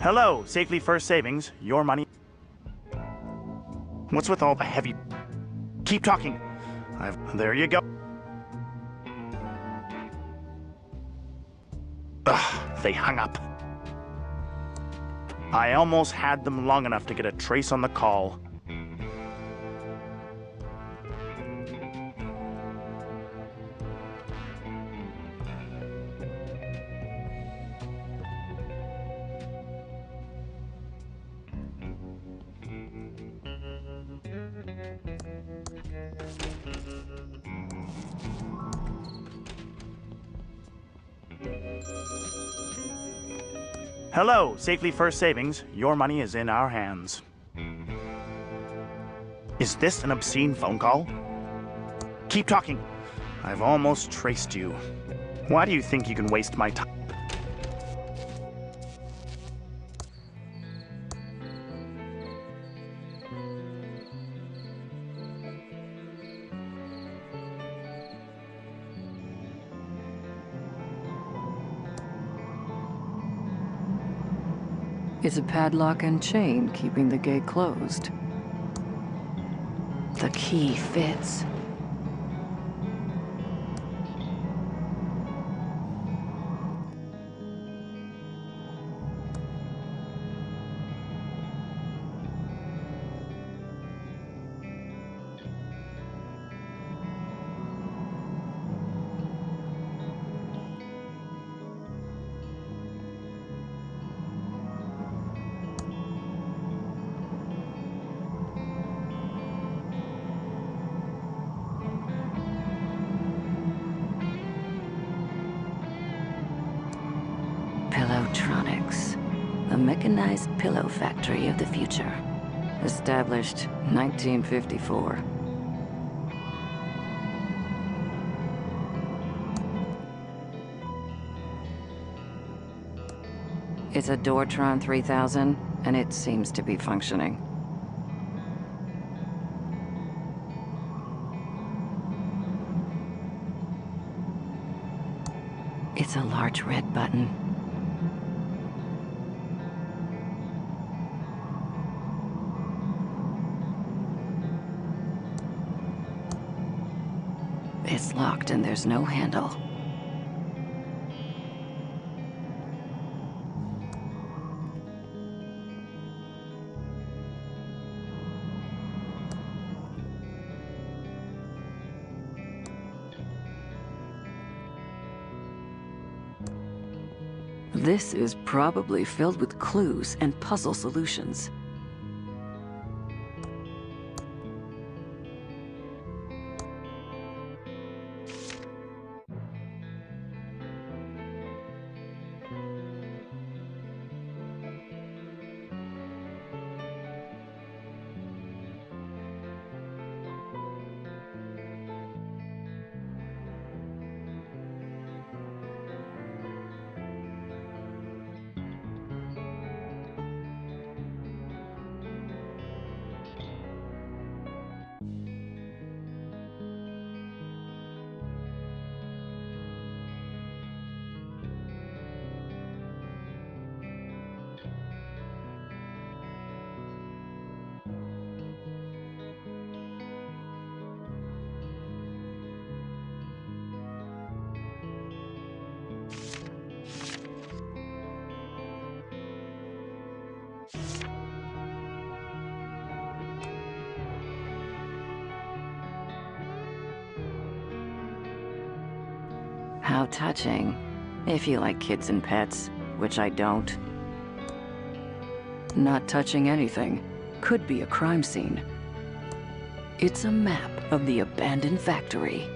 Hello, Safely First Savings. Your money. What's with all the heavy... Keep talking. There you go. Ugh, they hung up. I almost had them long enough to get a trace on the call. Hello, Safely First Savings. Your money is in our hands. Is this an obscene phone call? Keep talking. I've almost traced you. Why do you think you can waste my time? Is a padlock and chain keeping the gate closed? The key fits. Pillowtronics, the mechanized pillow factory of the future. Established 1954. It's a Doortron 3000, and it seems to be functioning. It's a large red button. It's locked and there's no handle. This is probably filled with clues and puzzle solutions. How touching. If you like kids and pets, which I don't. Not touching anything. Could be a crime scene. It's a map of the abandoned factory.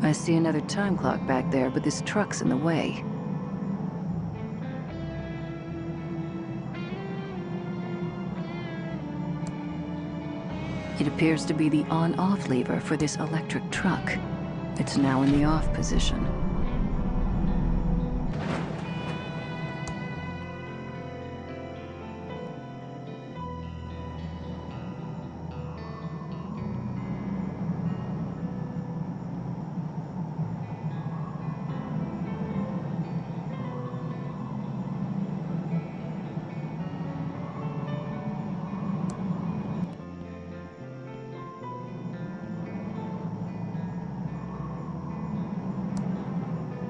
I see another time clock back there, but this truck's in the way. It appears to be the on-off lever for this electric truck. It's now in the off position.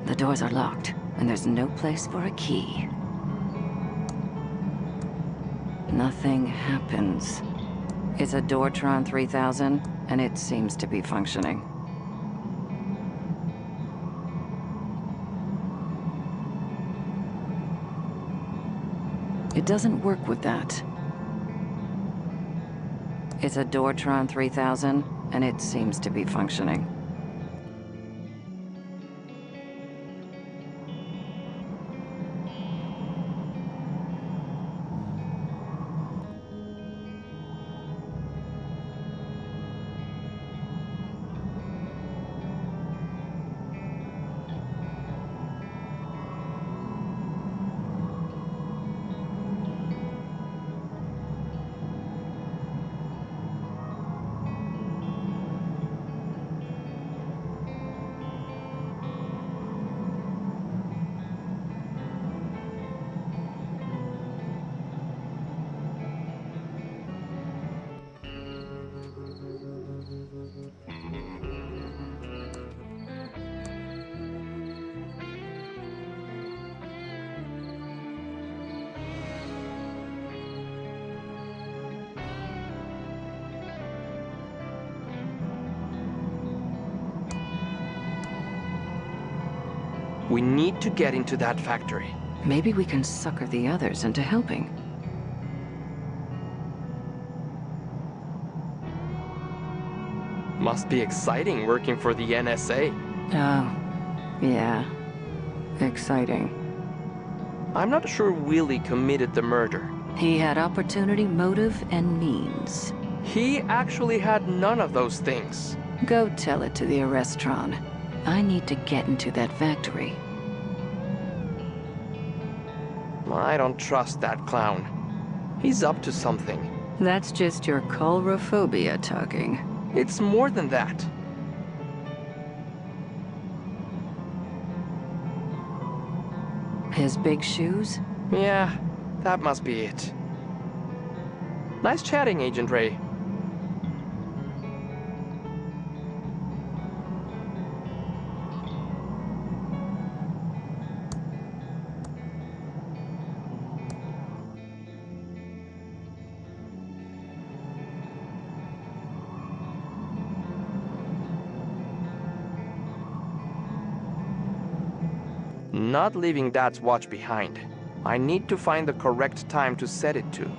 The doors are locked, and there's no place for a key. Nothing happens. It's a Doortron 3000, and it seems to be functioning. It doesn't work with that. It's a Doortron 3000, and it seems to be functioning. We need to get into that factory. Maybe we can sucker the others into helping. Must be exciting working for the NSA. Oh, yeah. Exciting. I'm not sure Willie committed the murder. He had opportunity, motive, and means. He actually had none of those things. Go tell it to the Arrestron. I need to get into that factory. I don't trust that clown. He's up to something. That's just your coulrophobia talking. It's more than that. His big shoes? Yeah, that must be it. Nice chatting, Agent Ray. Not leaving Dad's watch behind. I need to find the correct time to set it to.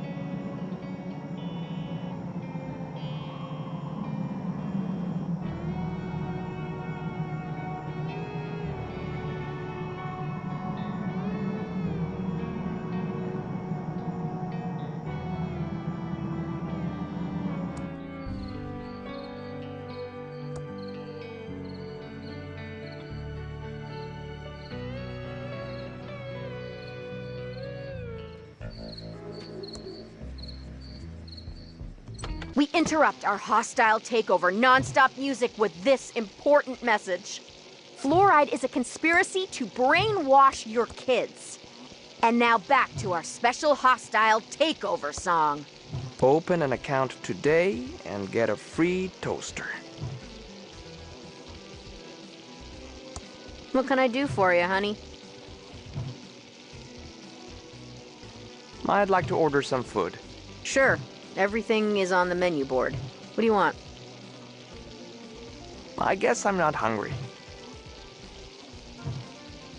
We interrupt our hostile takeover non-stop music with this important message. Fluoride is a conspiracy to brainwash your kids. And now back to our special hostile takeover song. Open an account today and get a free toaster. What can I do for you, honey? I'd like to order some food. Sure. Everything is on the menu board. What do you want? I guess I'm not hungry.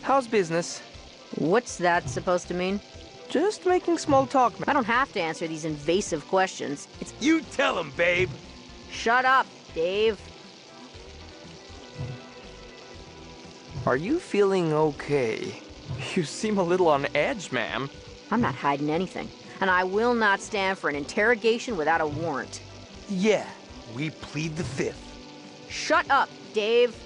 How's business? What's that supposed to mean? Just making small talk, man. I don't have to answer these invasive questions. It's... You tell him, babe. Shut up, Dave. Are you feeling okay? You seem a little on edge, ma'am. I'm not hiding anything, and I will not stand for an interrogation without a warrant. Yeah, we plead the fifth. Shut up, Dave.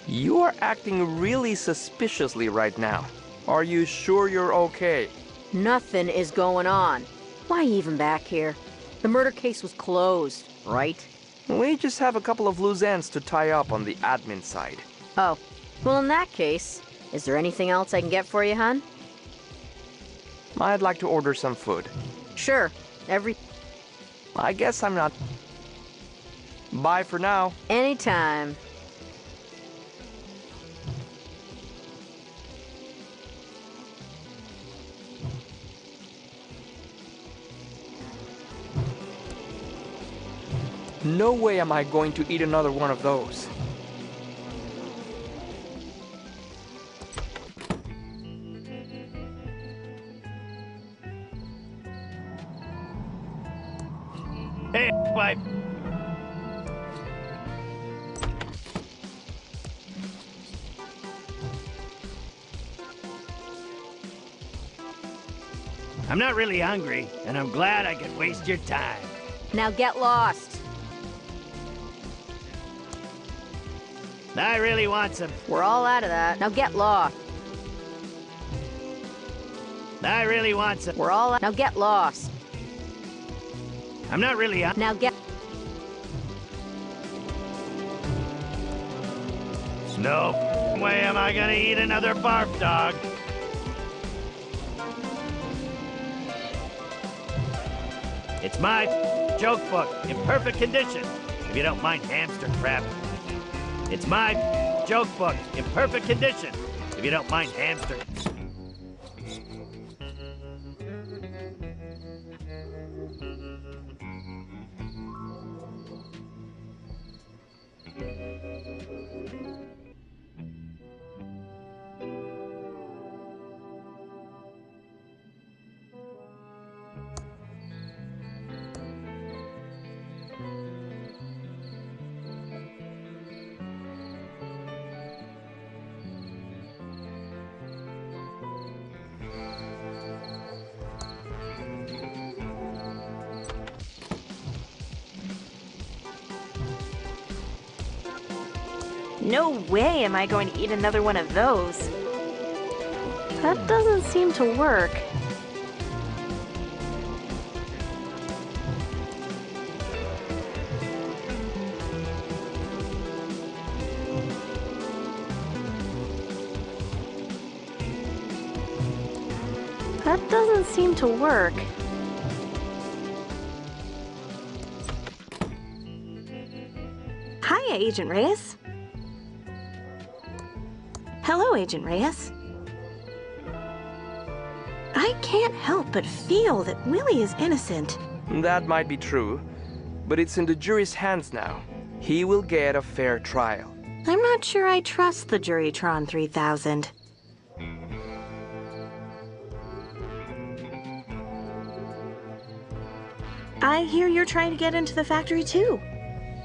You are acting really suspiciously right now. Are you sure you're okay? Nothing is going on. Why even back here? The murder case was closed, right? We just have a couple of loose ends to tie up on the admin side. Oh, well in that case, is there anything else I can get for you, hon? I'd like to order some food. Sure, I guess I'm not... Bye for now. Anytime. No way am I going to eat another one of those. Hey, wife. I'm not really hungry, and I'm glad I could waste your time. Now get lost. I really want some. We're all out of that. Now get lost. I really want some. We're all out. Now get lost. I'm not really. Now get. No way am I gonna eat another barf dog. It's my joke book in perfect condition, if you don't mind hamster crap. It's my joke book in perfect condition, if you don't mind hamster. No way am I going to eat another one of those. That doesn't seem to work. That doesn't seem to work. Hiya, Agent Reyes. Hello, Agent Reyes. I can't help but feel that Willie is innocent. That might be true, but it's in the jury's hands now. He will get a fair trial. I'm not sure I trust the Jurytron 3000. I hear you're trying to get into the factory too.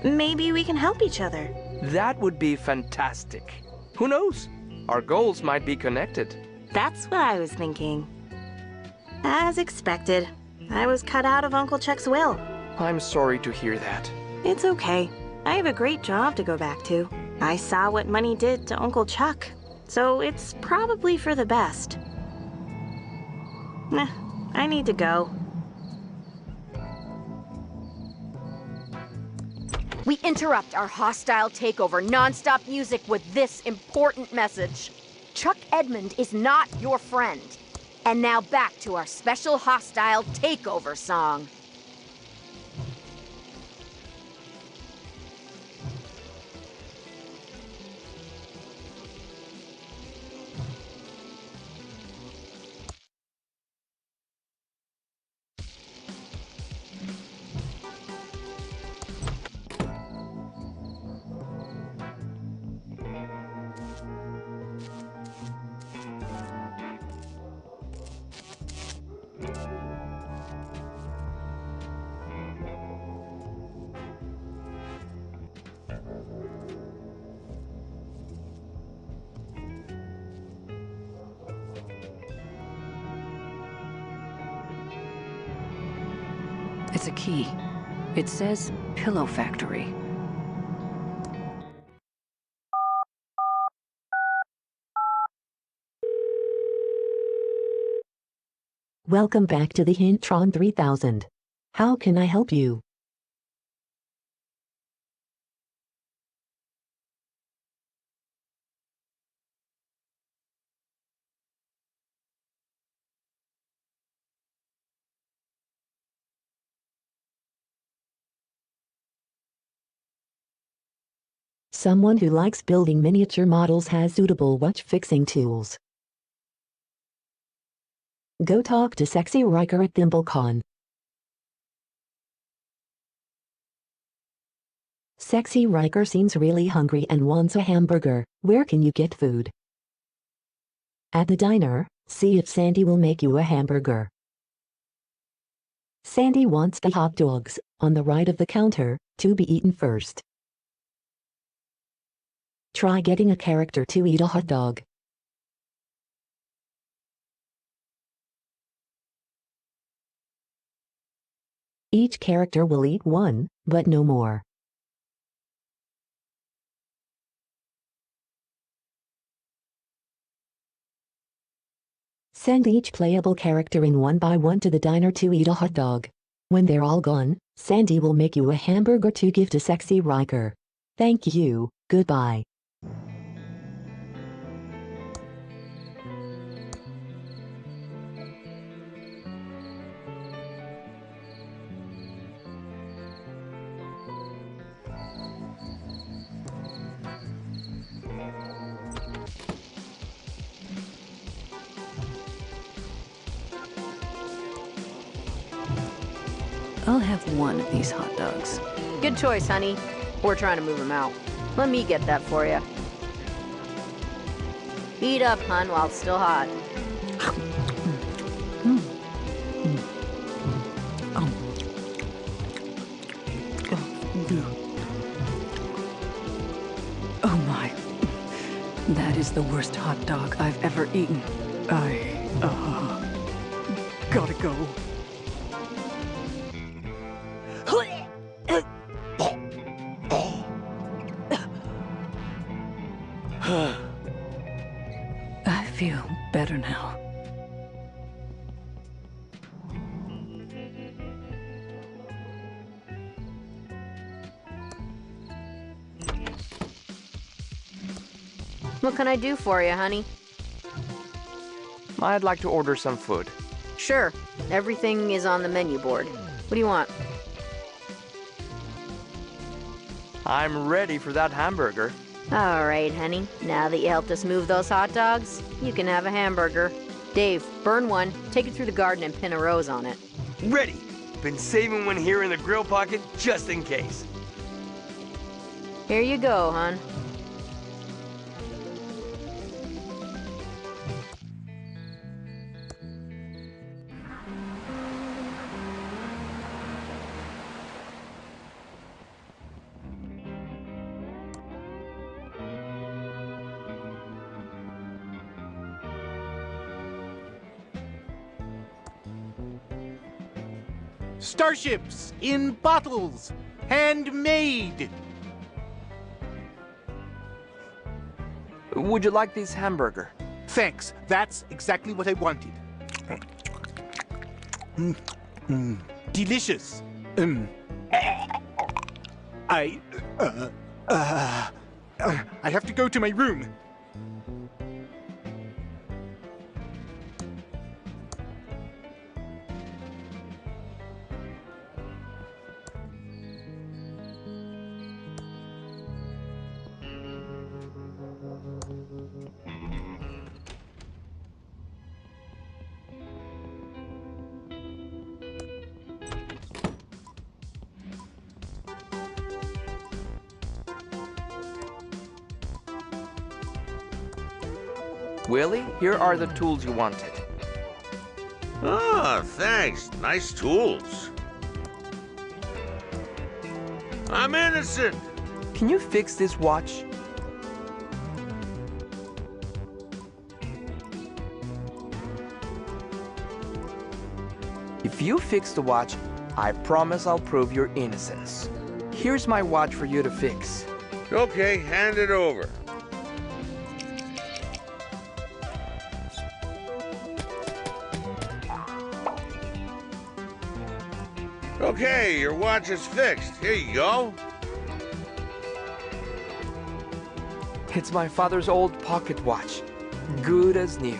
Maybe we can help each other. That would be fantastic. Who knows? Our goals might be connected. That's what I was thinking. As expected, I was cut out of Uncle Chuck's will. I'm sorry to hear that. It's okay. I have a great job to go back to. I saw what money did to Uncle Chuck, so it's probably for the best. I need to go. We interrupt our hostile takeover non-stop music with this important message. Chuck Edmund is not your friend. And now back to our special hostile takeover song. It's a key. It says Pillow Factory. Welcome back to the Hintron 3000. How can I help you? Someone who likes building miniature models has suitable watch fixing tools. Go talk to Sexy Riker at ThimbleCon. Sexy Riker seems really hungry and wants a hamburger. Where can you get food? At the diner, see if Sandy will make you a hamburger. Sandy wants the hot dogs, on the right of the counter, to be eaten first. Try getting a character to eat a hot dog. Each character will eat one, but no more. Send each playable character in one by one to the diner to eat a hot dog. When they're all gone, Sandy will make you a hamburger to give to Sexy Riker. Thank you, goodbye. I'll have one of these hot dogs. Good choice, honey. We're trying to move him out. Let me get that for you. Eat up, hun, while it's still hot. Oh my. That is the worst hot dog I've ever eaten. Gotta go. I feel better now. What can I do for you, honey? I'd like to order some food. Sure. Everything is on the menu board. What do you want? I'm ready for that hamburger. All right, honey. Now that you helped us move those hot dogs, you can have a hamburger. Dave, burn one, take it through the garden and pin a rose on it. Ready. Been saving one here in the grill pocket just in case. Here you go, hon. Starships in bottles, handmade. Would you like this hamburger? Thanks, that's exactly what I wanted. Delicious. I have to go to my room. Willie, here are the tools you wanted. Ah, thanks. Nice tools. I'm innocent. Can you fix this watch? If you fix the watch, I promise I'll prove your innocence. Here's my watch for you to fix. Okay, hand it over. Okay, your watch is fixed. Here you go. It's my father's old pocket watch. Good as new.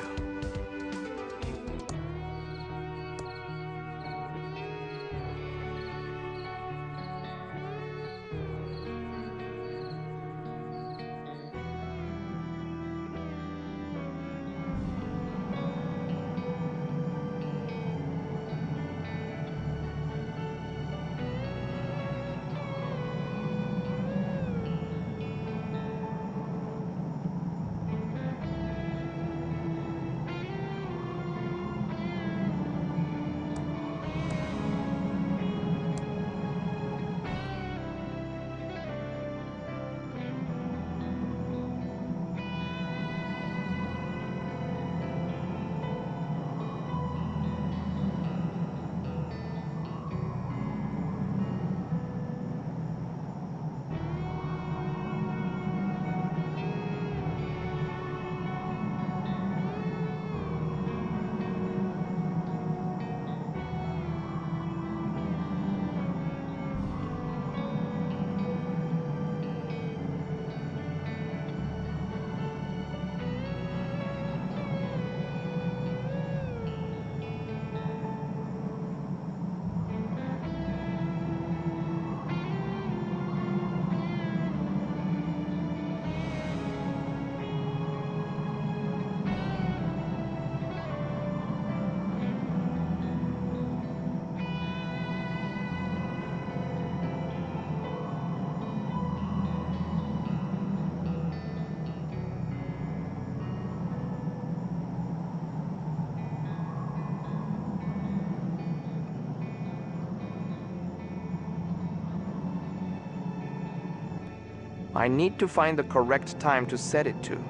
I need to find the correct time to set it to.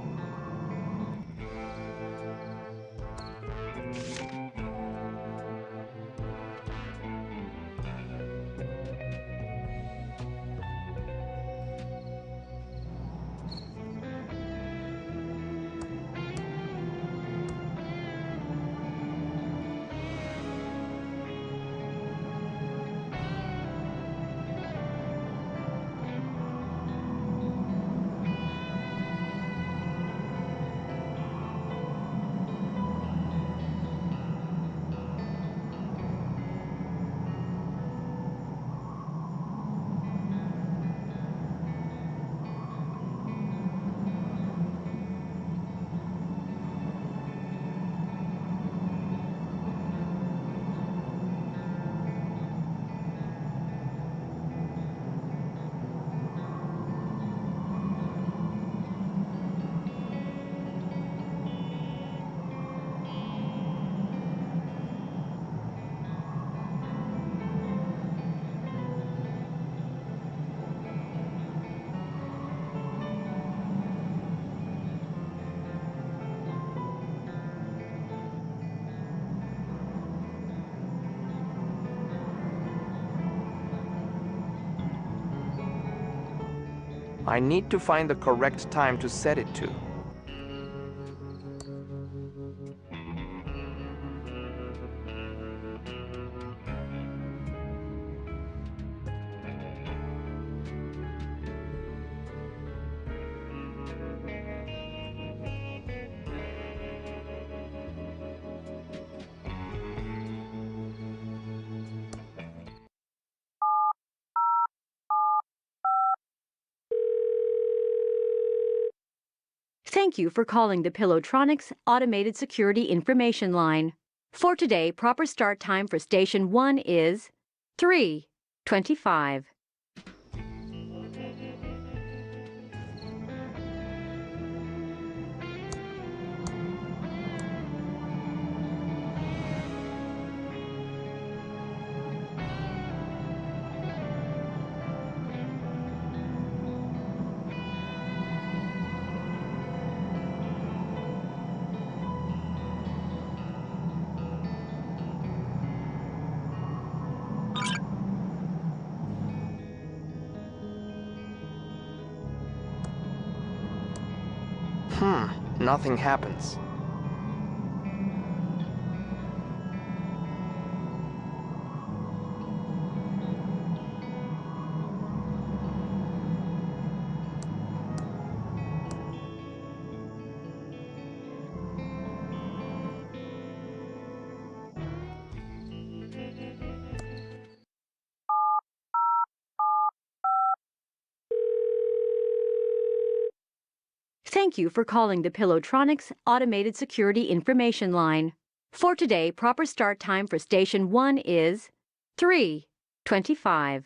I need to find the correct time to set it to. Thank you for calling the Pillowtronics Automated Security Information Line. For today, proper start time for Station 1 is 3:25. Nothing happens. Thank you for calling the Pillowtronics Automated Security Information Line. For today, proper start time for Station 1 is 3:25.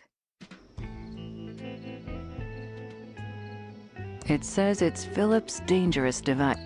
It says it's Philip's dangerous device.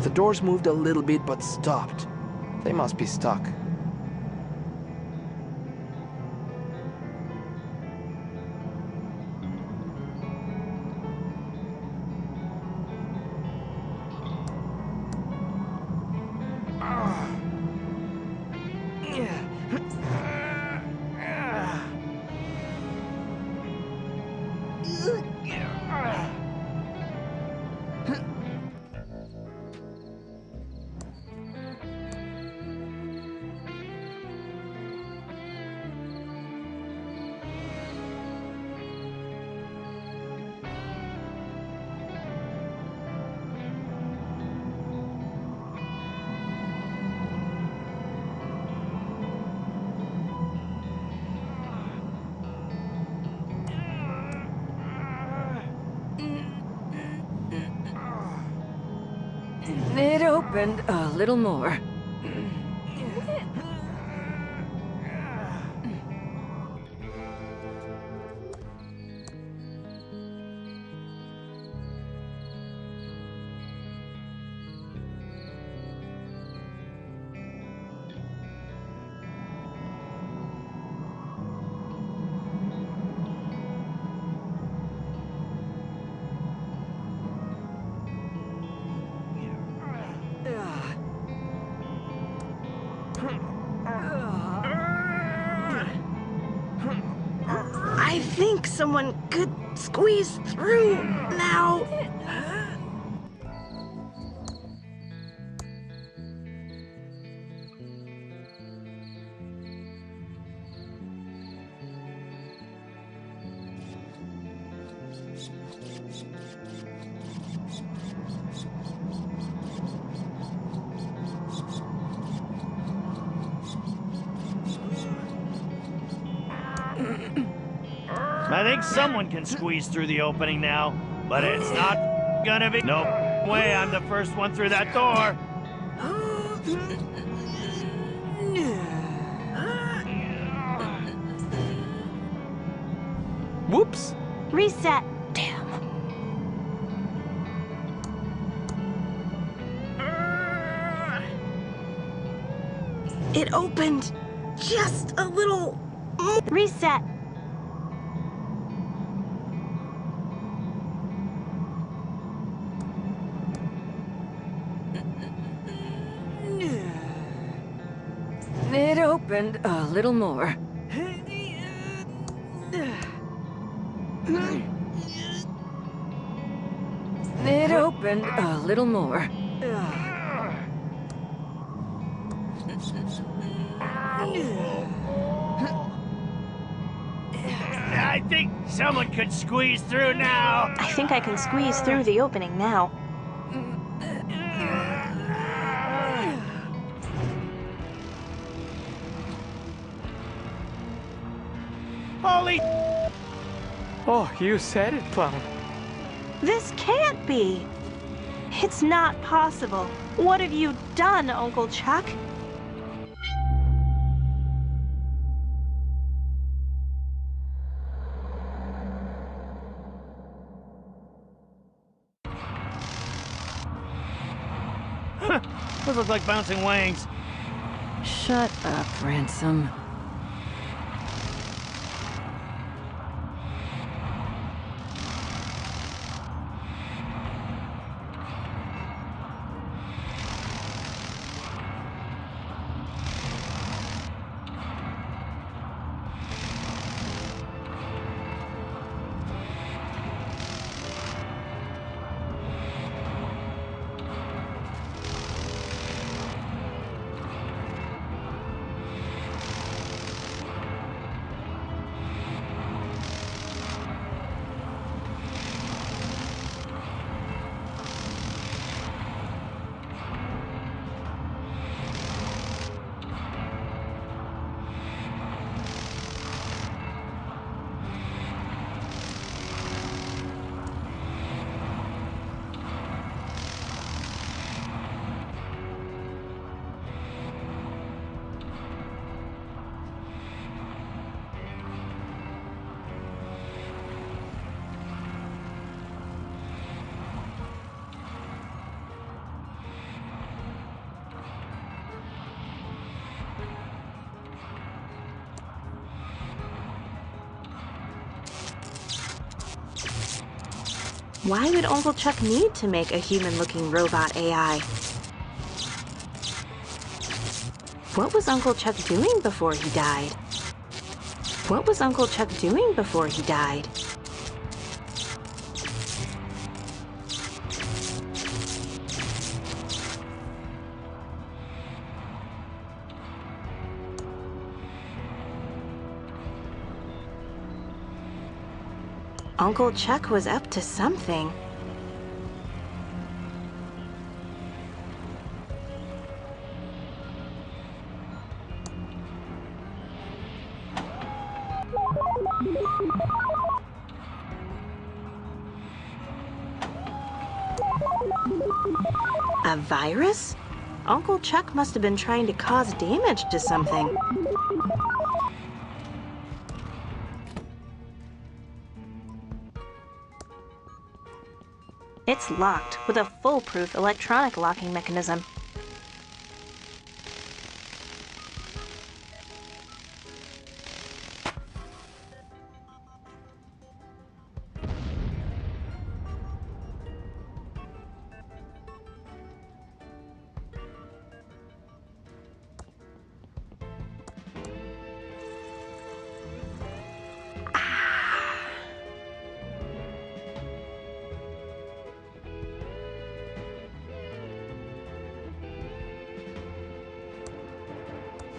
The doors moved a little bit but stopped. They must be stuck. It opened a little more. I think someone could squeeze through now. I think someone can squeeze through the opening now, but it's not gonna be... No way I'm the first one through that door. Whoops! Reset. Damn. It opened just a little. Reset. opened a little more. It opened a little more. I think someone could squeeze through now. I think I can squeeze through the opening now. Holy... Oh, you said it, Clown. This can't be. It's not possible. What have you done, Uncle Chuck? Those look like bouncing wings. Shut up, Ransom. Why would Uncle Chuck need to make a human-looking robot AI? What was Uncle Chuck doing before he died? What was Uncle Chuck doing before he died? Uncle Chuck was up to something. A virus? Uncle Chuck must have been trying to cause damage to something. It's locked with a foolproof electronic locking mechanism.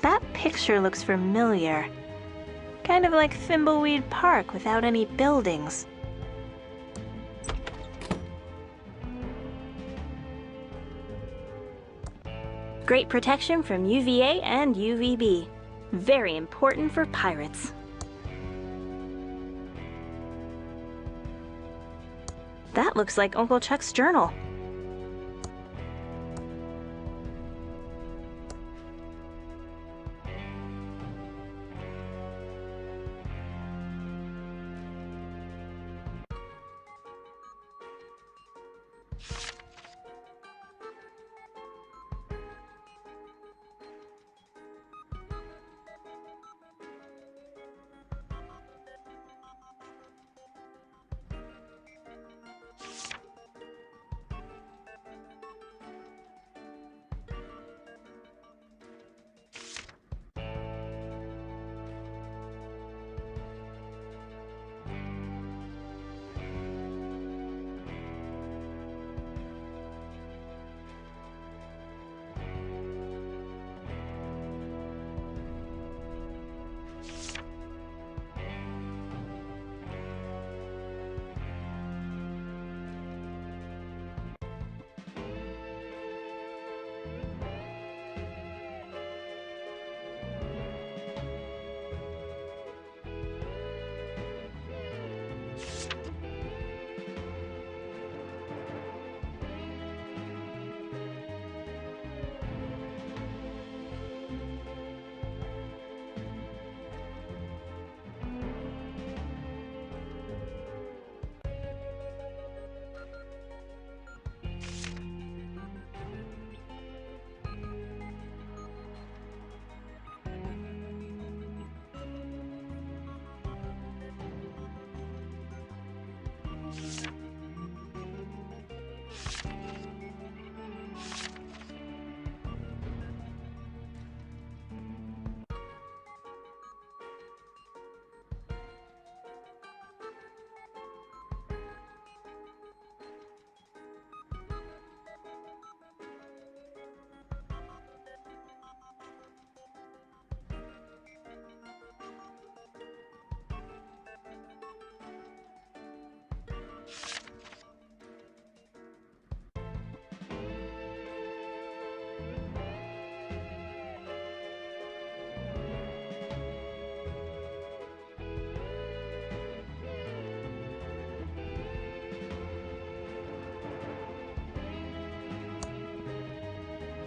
That picture looks familiar. Kind of like Thimbleweed Park without any buildings. Great protection from UVA and UVB. Very important for pirates. That looks like Uncle Chuck's journal.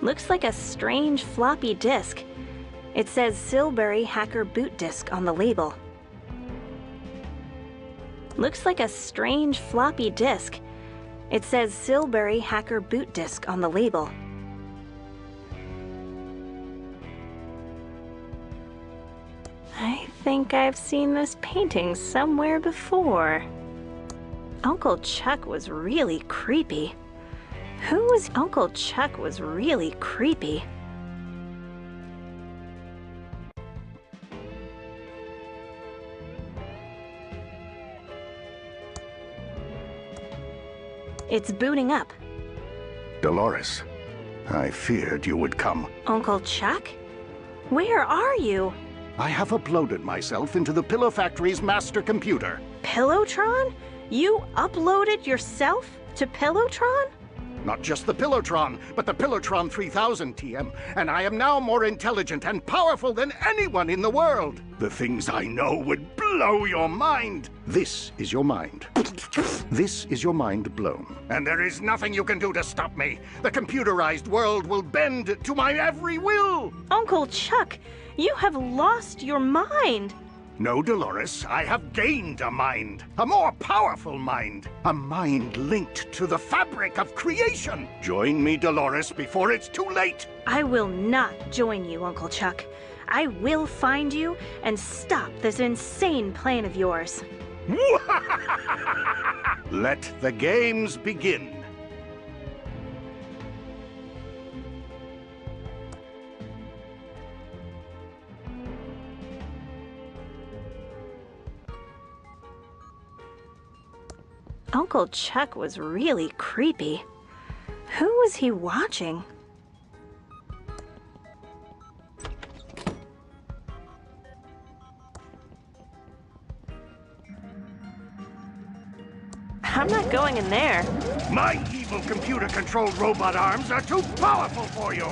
Looks like a strange floppy disk. It says Silbury Hacker Boot Disk on the label. Looks like a strange floppy disk. It says Silbury Hacker Boot Disk on the label. I think I've seen this painting somewhere before. Uncle Chuck was really creepy. Who was Uncle Chuck was really creepy. It's booting up. Dolores, I feared you would come. Uncle Chuck? Where are you? I have uploaded myself into the Pillow Factory's master computer. Pillowtron? You uploaded yourself to Pillowtron? Not just the Pillowtron, but the Pillowtron 3000, TM. And I am now more intelligent and powerful than anyone in the world. The things I know would blow your mind. This is your mind. This is your mind blown. And there is nothing you can do to stop me. The computerized world will bend to my every will. Uncle Chuck, you have lost your mind. No, Dolores, I have gained a mind. A more powerful mind. A mind linked to the fabric of creation. Join me, Dolores, before it's too late. I will not join you, Uncle Chuck. I will find you and stop this insane plan of yours. Let the games begin. Uncle Chuck was really creepy. Who was he watching? I'm not going in there. My evil computer-controlled robot arms are too powerful for you.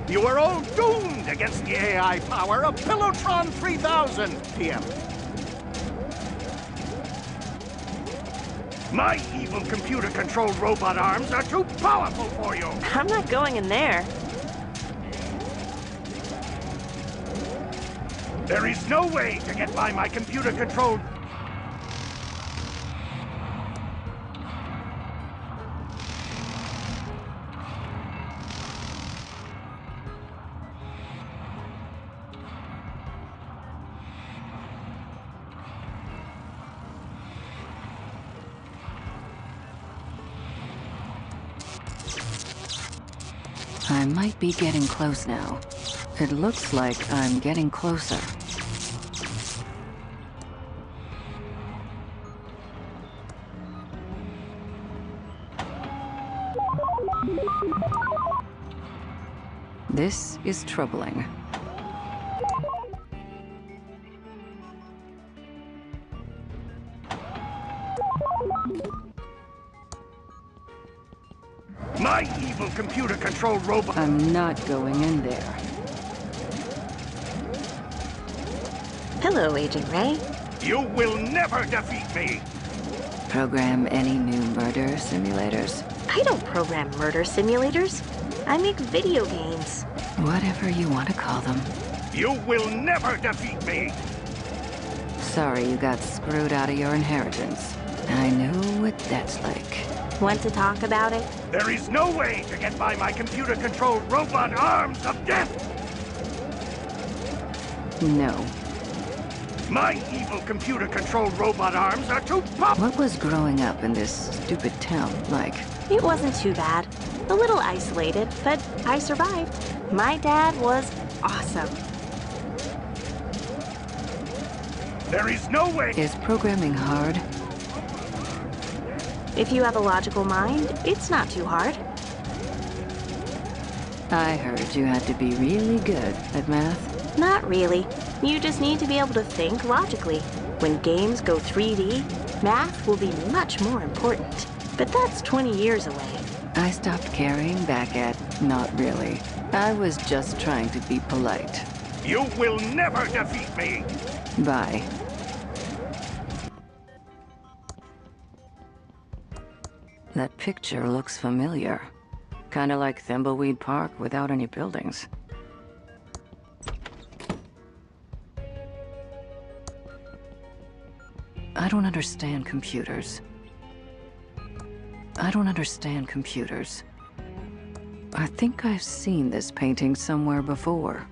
You are all doomed against the AI power of Pillowtron 3000, TM. My evil computer-controlled robot arms are too powerful for you! I'm not going in there. There is no way to get by my computer-controlled... I might be getting close now. It looks like I'm getting closer. This is troubling. My evil computer-controlled robot... I'm not going in there. Hello, Agent Ray. You will never defeat me! Program any new murder simulators? I don't program murder simulators. I make video games. Whatever you want to call them. You will never defeat me! Sorry you got screwed out of your inheritance. I know what that's like. Want to talk about it? There is no way to get by my computer-controlled robot arms of death! No. My evil computer-controlled robot arms are too pop- What was growing up in this stupid town like? It wasn't too bad. A little isolated, but I survived. My dad was awesome. There is no way. Is programming hard? If you have a logical mind, it's not too hard. I heard you had to be really good at math. Not really. You just need to be able to think logically. When games go 3D, math will be much more important. But that's 20 years away. I stopped caring back at not really. I was just trying to be polite. You will never defeat me! Bye. That picture looks familiar. Kinda like Thimbleweed Park without any buildings. I don't understand computers. I don't understand computers. I think I've seen this painting somewhere before.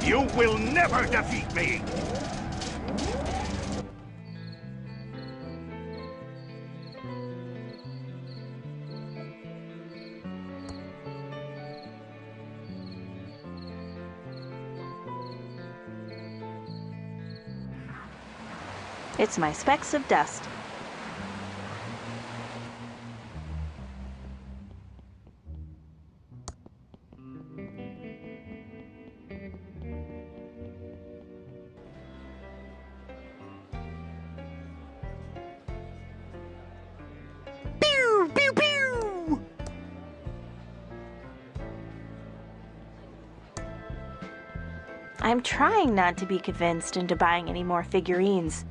You will never defeat me! It's my specks of dust. I'm trying not to be convinced into buying any more figurines.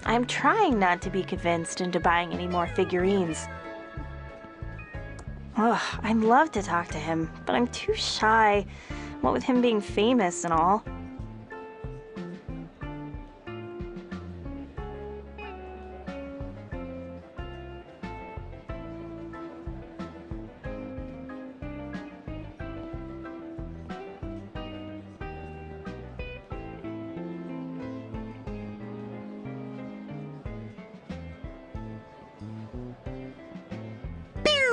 I'm trying not to be convinced into buying any more figurines. Ugh, I'd love to talk to him, but I'm too shy. What with him being famous and all.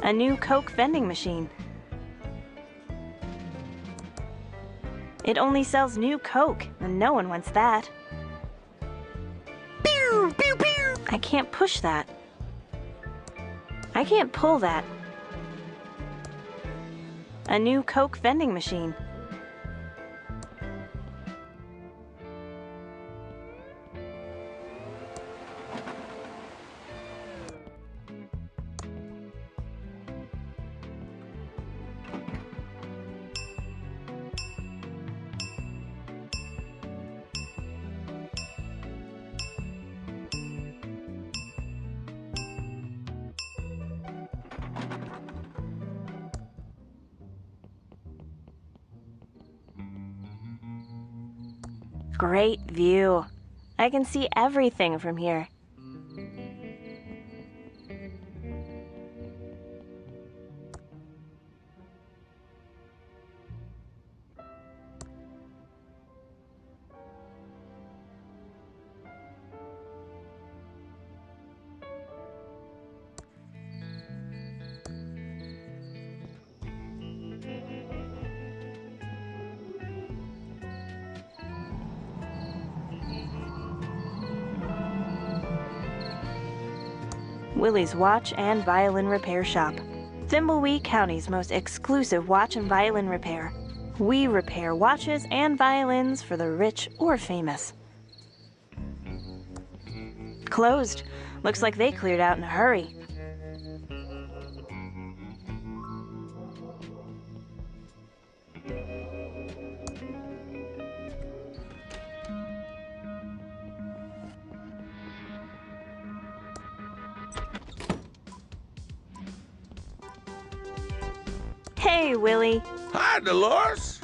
A new Coke vending machine. It only sells new Coke, and no one wants that. I can't push that. I can't pull that. A new Coke vending machine. Great view. I can see everything from here. Willie's Watch and Violin Repair Shop. Thimbleweed County's most exclusive watch and violin repair. We repair watches and violins for the rich or famous. Closed. Looks like they cleared out in a hurry. Hey, Willie. Hi, Dolores.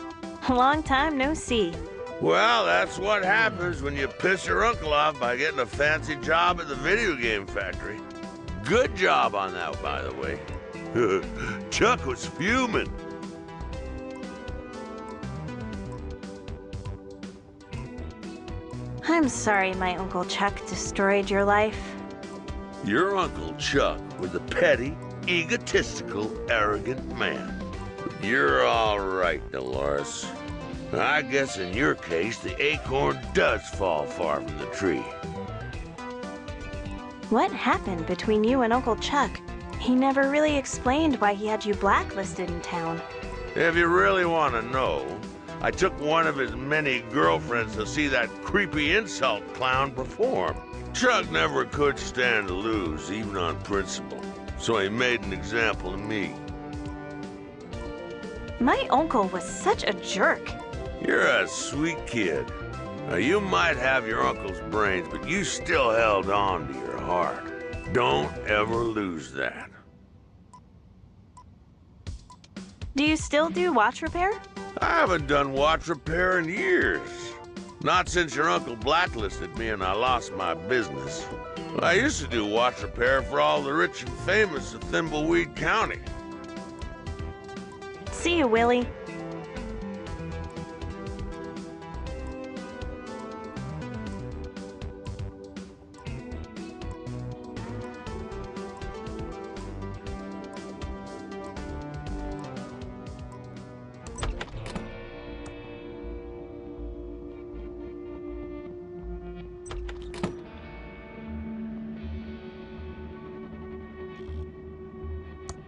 Long time no see. Well, that's what happens when you piss your uncle off by getting a fancy job at the video game factory. Good job on that, by the way. Chuck was fuming. I'm sorry my Uncle Chuck destroyed your life. Your Uncle Chuck was a petty, egotistical, arrogant man. But you're all right, Dolores. I guess in your case, the acorn does fall far from the tree. What happened between you and Uncle Chuck? He never really explained why he had you blacklisted in town. If you really want to know, I took one of his many girlfriends to see that creepy insult clown perform. Chuck never could stand to lose, even on principle, so he made an example of me. My uncle was such a jerk. You're a sweet kid. Now, you might have your uncle's brains, but you still held on to your heart. Don't ever lose that. Do you still do watch repair? I haven't done watch repair in years. Not since your uncle blacklisted me and I lost my business. I used to do watch repair for all the rich and famous of Thimbleweed County. See you, Willie.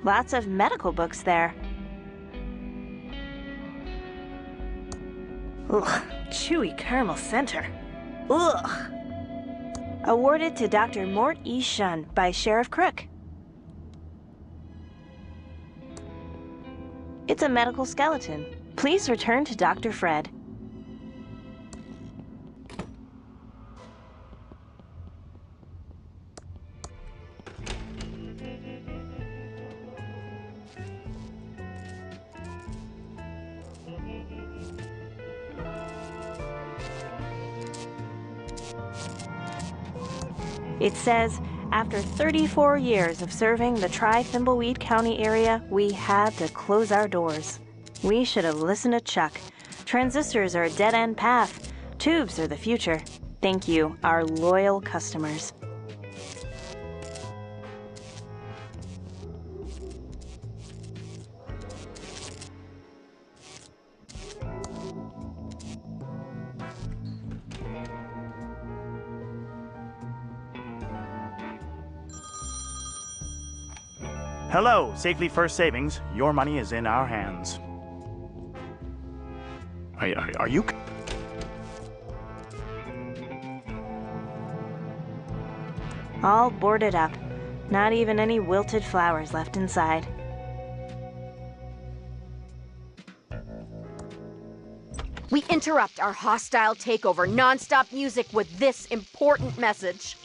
Lots of medical books there. Ugh, chewy caramel center. Ugh. Awarded to Dr. Mort E. Shun by Sheriff Crook. It's a medical skeleton. Please return to Dr. Fred. It says, after 34 years of serving the Thimbleweed County area, we had to close our doors. We should have listened to Chuck. Transistors are a dead-end path. Tubes are the future. Thank you, our loyal customers. Hello, Safely First Savings. Your money is in our hands. Are you... All boarded up. Not even any wilted flowers left inside. We interrupt our hostile takeover non-stop music with this important message.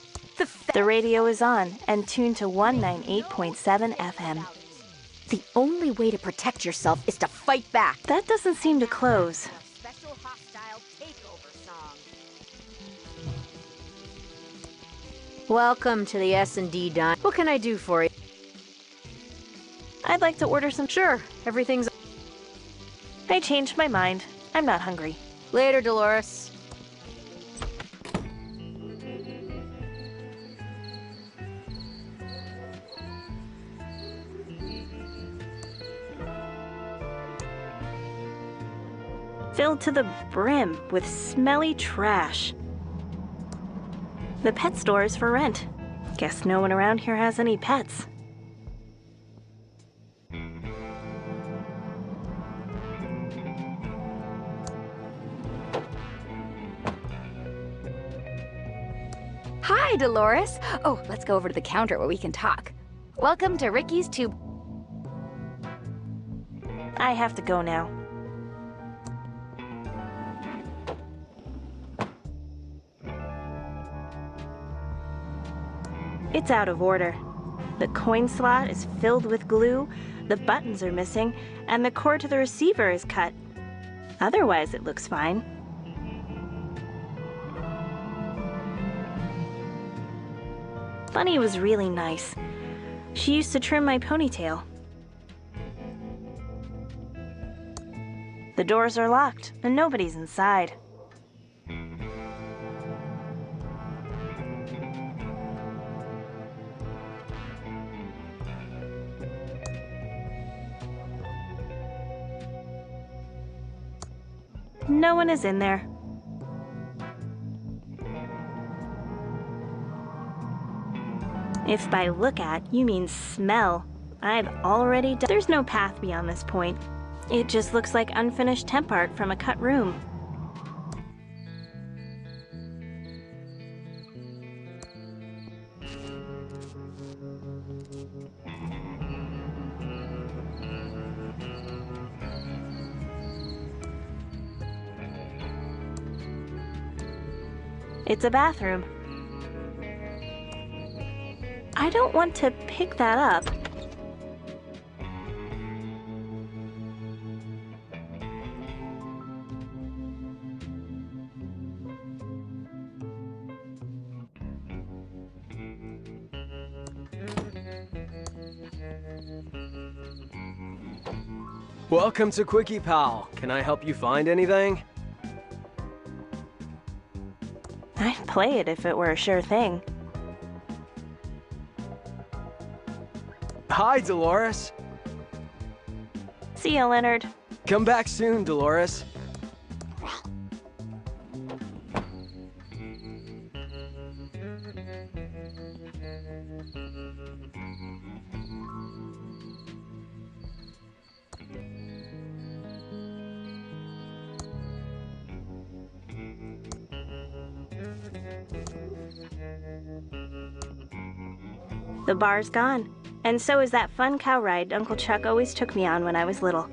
The radio is on and tuned to 198.7 FM. The only way to protect yourself is to fight back. That doesn't seem to close. Special hostile takeover song. Welcome to the S&D dine. What can I do for you? I'd like to order some... Sure, everything's... I changed my mind. I'm not hungry. Later, Dolores. Filled to the brim with smelly trash. The pet store is for rent. Guess no one around here has any pets. Hi, Dolores. Oh, let's go over to the counter where we can talk. Welcome to Ricky's Tube. I have to go now. It's out of order. The coin slot is filled with glue, the buttons are missing, and the cord to the receiver is cut. Otherwise, it looks fine. Bunny was really nice. She used to trim my ponytail. The doors are locked, and nobody's inside. No one is in there. If by look at, you mean smell, I've already done. There's no path beyond this point. It just looks like unfinished temp art from a cut room. It's a bathroom. I don't want to pick that up. Welcome to Quickie Pal. Can I help you find anything? I'd play it if it were a sure thing. Hi, Dolores. See ya, Leonard. Come back soon, Dolores. The bar's gone, and so is that fun cow ride Uncle Chuck always took me on when I was little.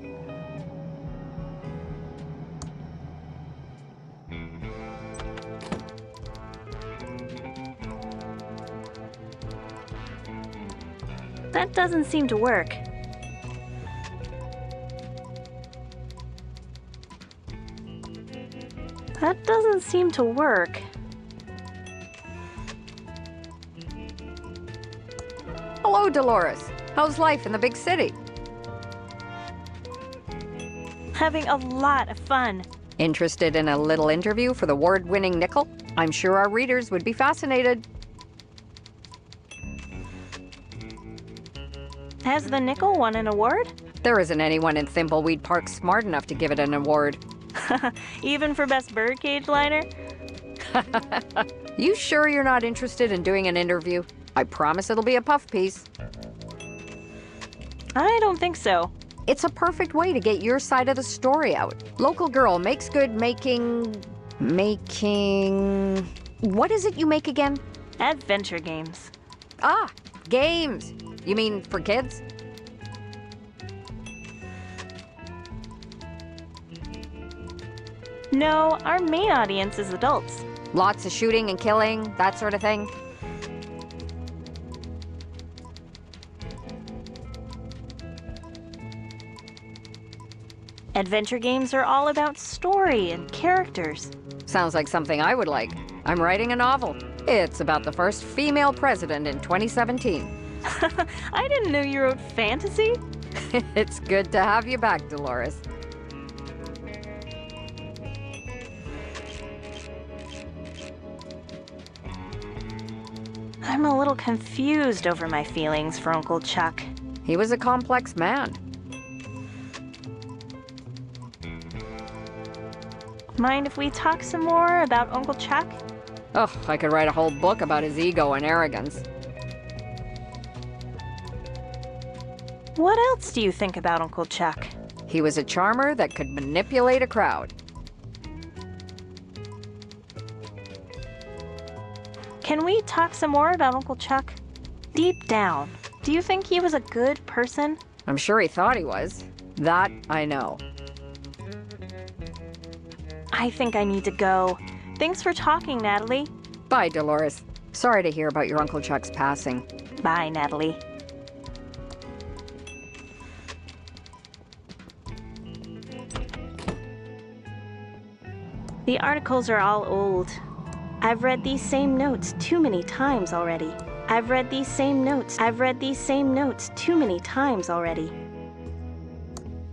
That doesn't seem to work. That doesn't seem to work. Hello, Dolores. How's life in the big city? Having a lot of fun. Interested in a little interview for the award-winning Nickel? I'm sure our readers would be fascinated. Has the Nickel won an award? There isn't anyone in Thimbleweed Park smart enough to give it an award. Even for best birdcage liner? You sure you're not interested in doing an interview? I promise it'll be a puff piece. I don't think so. It's a perfect way to get your side of the story out. Local girl makes good making... What is it you make again? Adventure games. Ah, games. You mean for kids? No, our main audience is adults. Lots of shooting and killing, that sort of thing? Adventure games are all about story and characters. Sounds like something I would like. I'm writing a novel. It's about the first female president in 2017. I didn't know you wrote fantasy. It's good to have you back, Dolores. I'm a little confused over my feelings for Uncle Chuck. He was a complex man. Mind if we talk some more about Uncle Chuck? Oh, I could write a whole book about his ego and arrogance. What else do you think about Uncle Chuck? He was a charmer that could manipulate a crowd. Can we talk some more about Uncle Chuck? Deep down, do you think he was a good person? I'm sure he thought he was. That I know. I think I need to go. Thanks for talking, Natalie. Bye, Dolores. Sorry to hear about your Uncle Chuck's passing. Bye, Natalie. The articles are all old. I've read these same notes too many times already. I've read these same notes too many times already.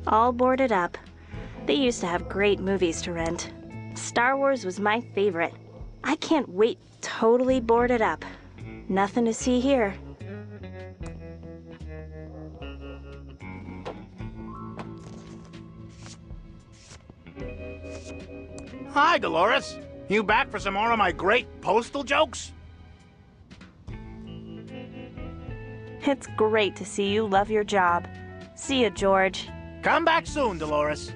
All boarded up. They used to have great movies to rent. Star Wars was my favorite. I can't wait. Totally boarded up. Nothing to see here. Hi, Dolores. You back for some more of my great postal jokes? It's great to see you love your job. See ya, George. Come back soon, Dolores.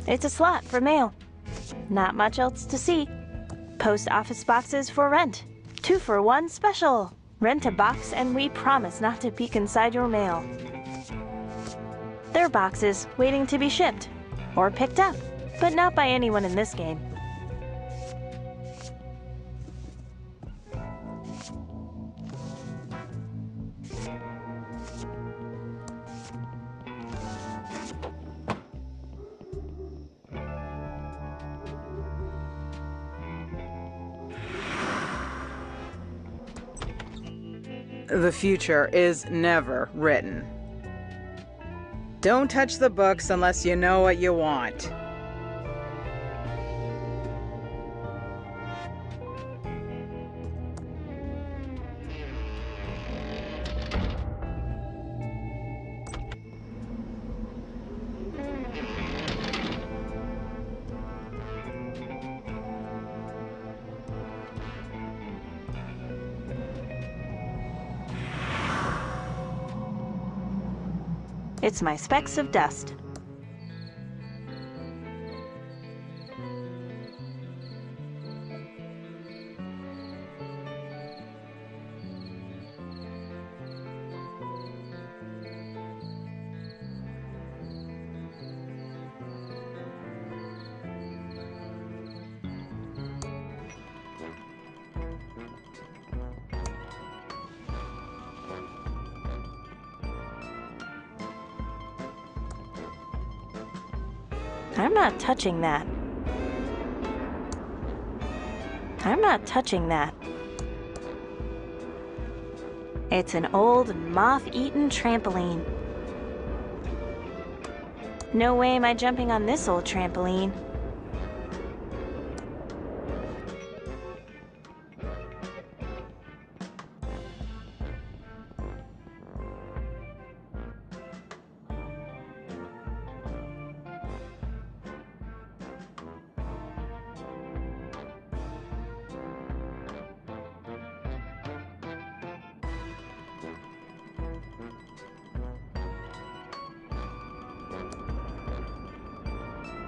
It's a slot for mail. Not much else to see. Post office boxes for rent. 2 for 1 special. Rent a box and we promise not to peek inside your mail. They're boxes waiting to be shipped or picked up, but not by anyone in this game. The future is never written. Don't touch the books unless you know what you want. It's my specks of dust. I'm not touching that. I'm not touching that. It's an old, moth-eaten trampoline. No way am I jumping on this old trampoline.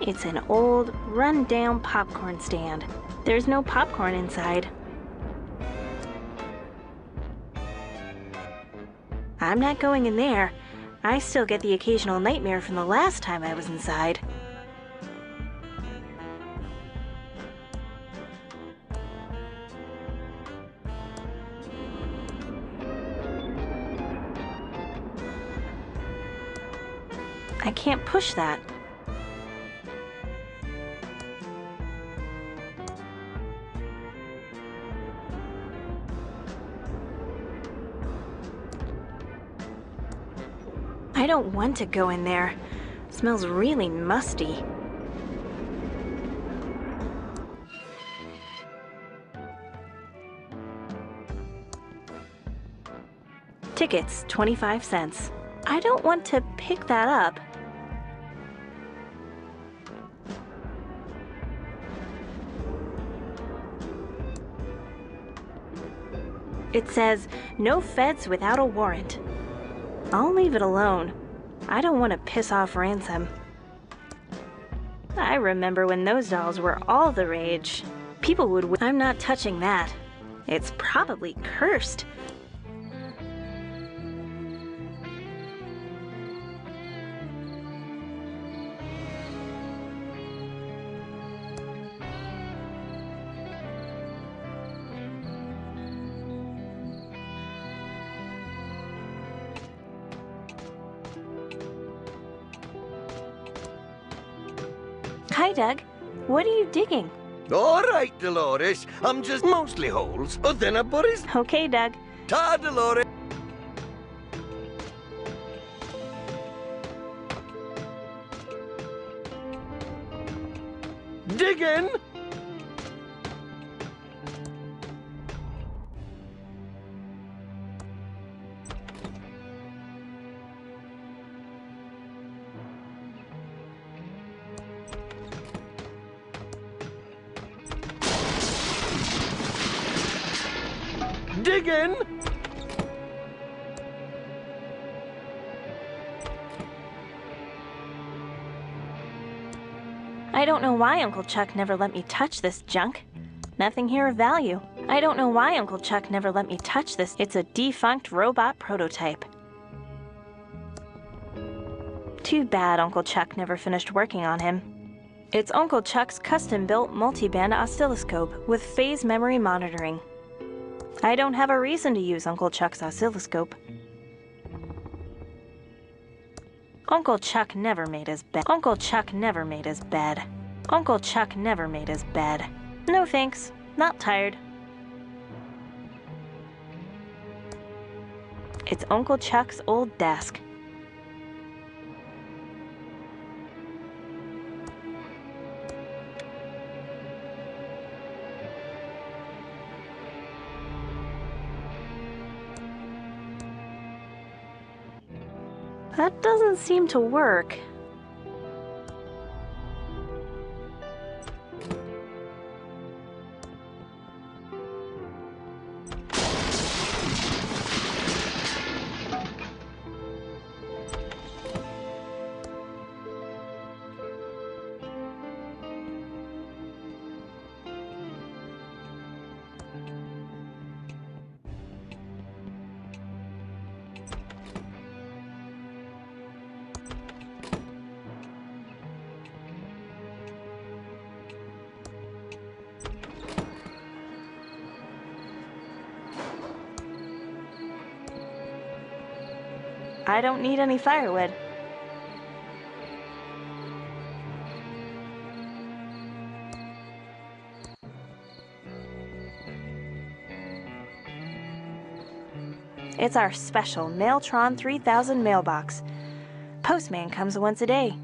It's an old, run-down popcorn stand. There's no popcorn inside. I'm not going in there. I still get the occasional nightmare from the last time I was inside. I can't push that. I don't want to go in there. It smells really musty. Tickets, 25 cents. I don't want to pick that up. It says, no feds without a warrant. I'll leave it alone. I don't want to piss off Ransom. I remember when those dolls were all the rage. People would I'm not touching that. It's probably cursed. Hi, Doug. What are you digging? All right, Dolores. I'm just mostly holes. But then I buries... Okay, Doug. Ta, Dolores. Digging! Digging! I don't know why Uncle Chuck never let me touch this junk. Nothing here of value. I don't know why Uncle Chuck never let me touch this. It's a defunct robot prototype. Too bad Uncle Chuck never finished working on him. It's Uncle Chuck's custom-built multi-band oscilloscope with phase memory monitoring. I don't have a reason to use Uncle Chuck's oscilloscope. Uncle Chuck never made his bed. Uncle Chuck never made his bed. Uncle Chuck never made his bed. No thanks. Not tired. It's Uncle Chuck's old desk. That doesn't seem to work. I don't need any firewood. It's our special Mailtron 3000 mailbox. Postman comes once a day.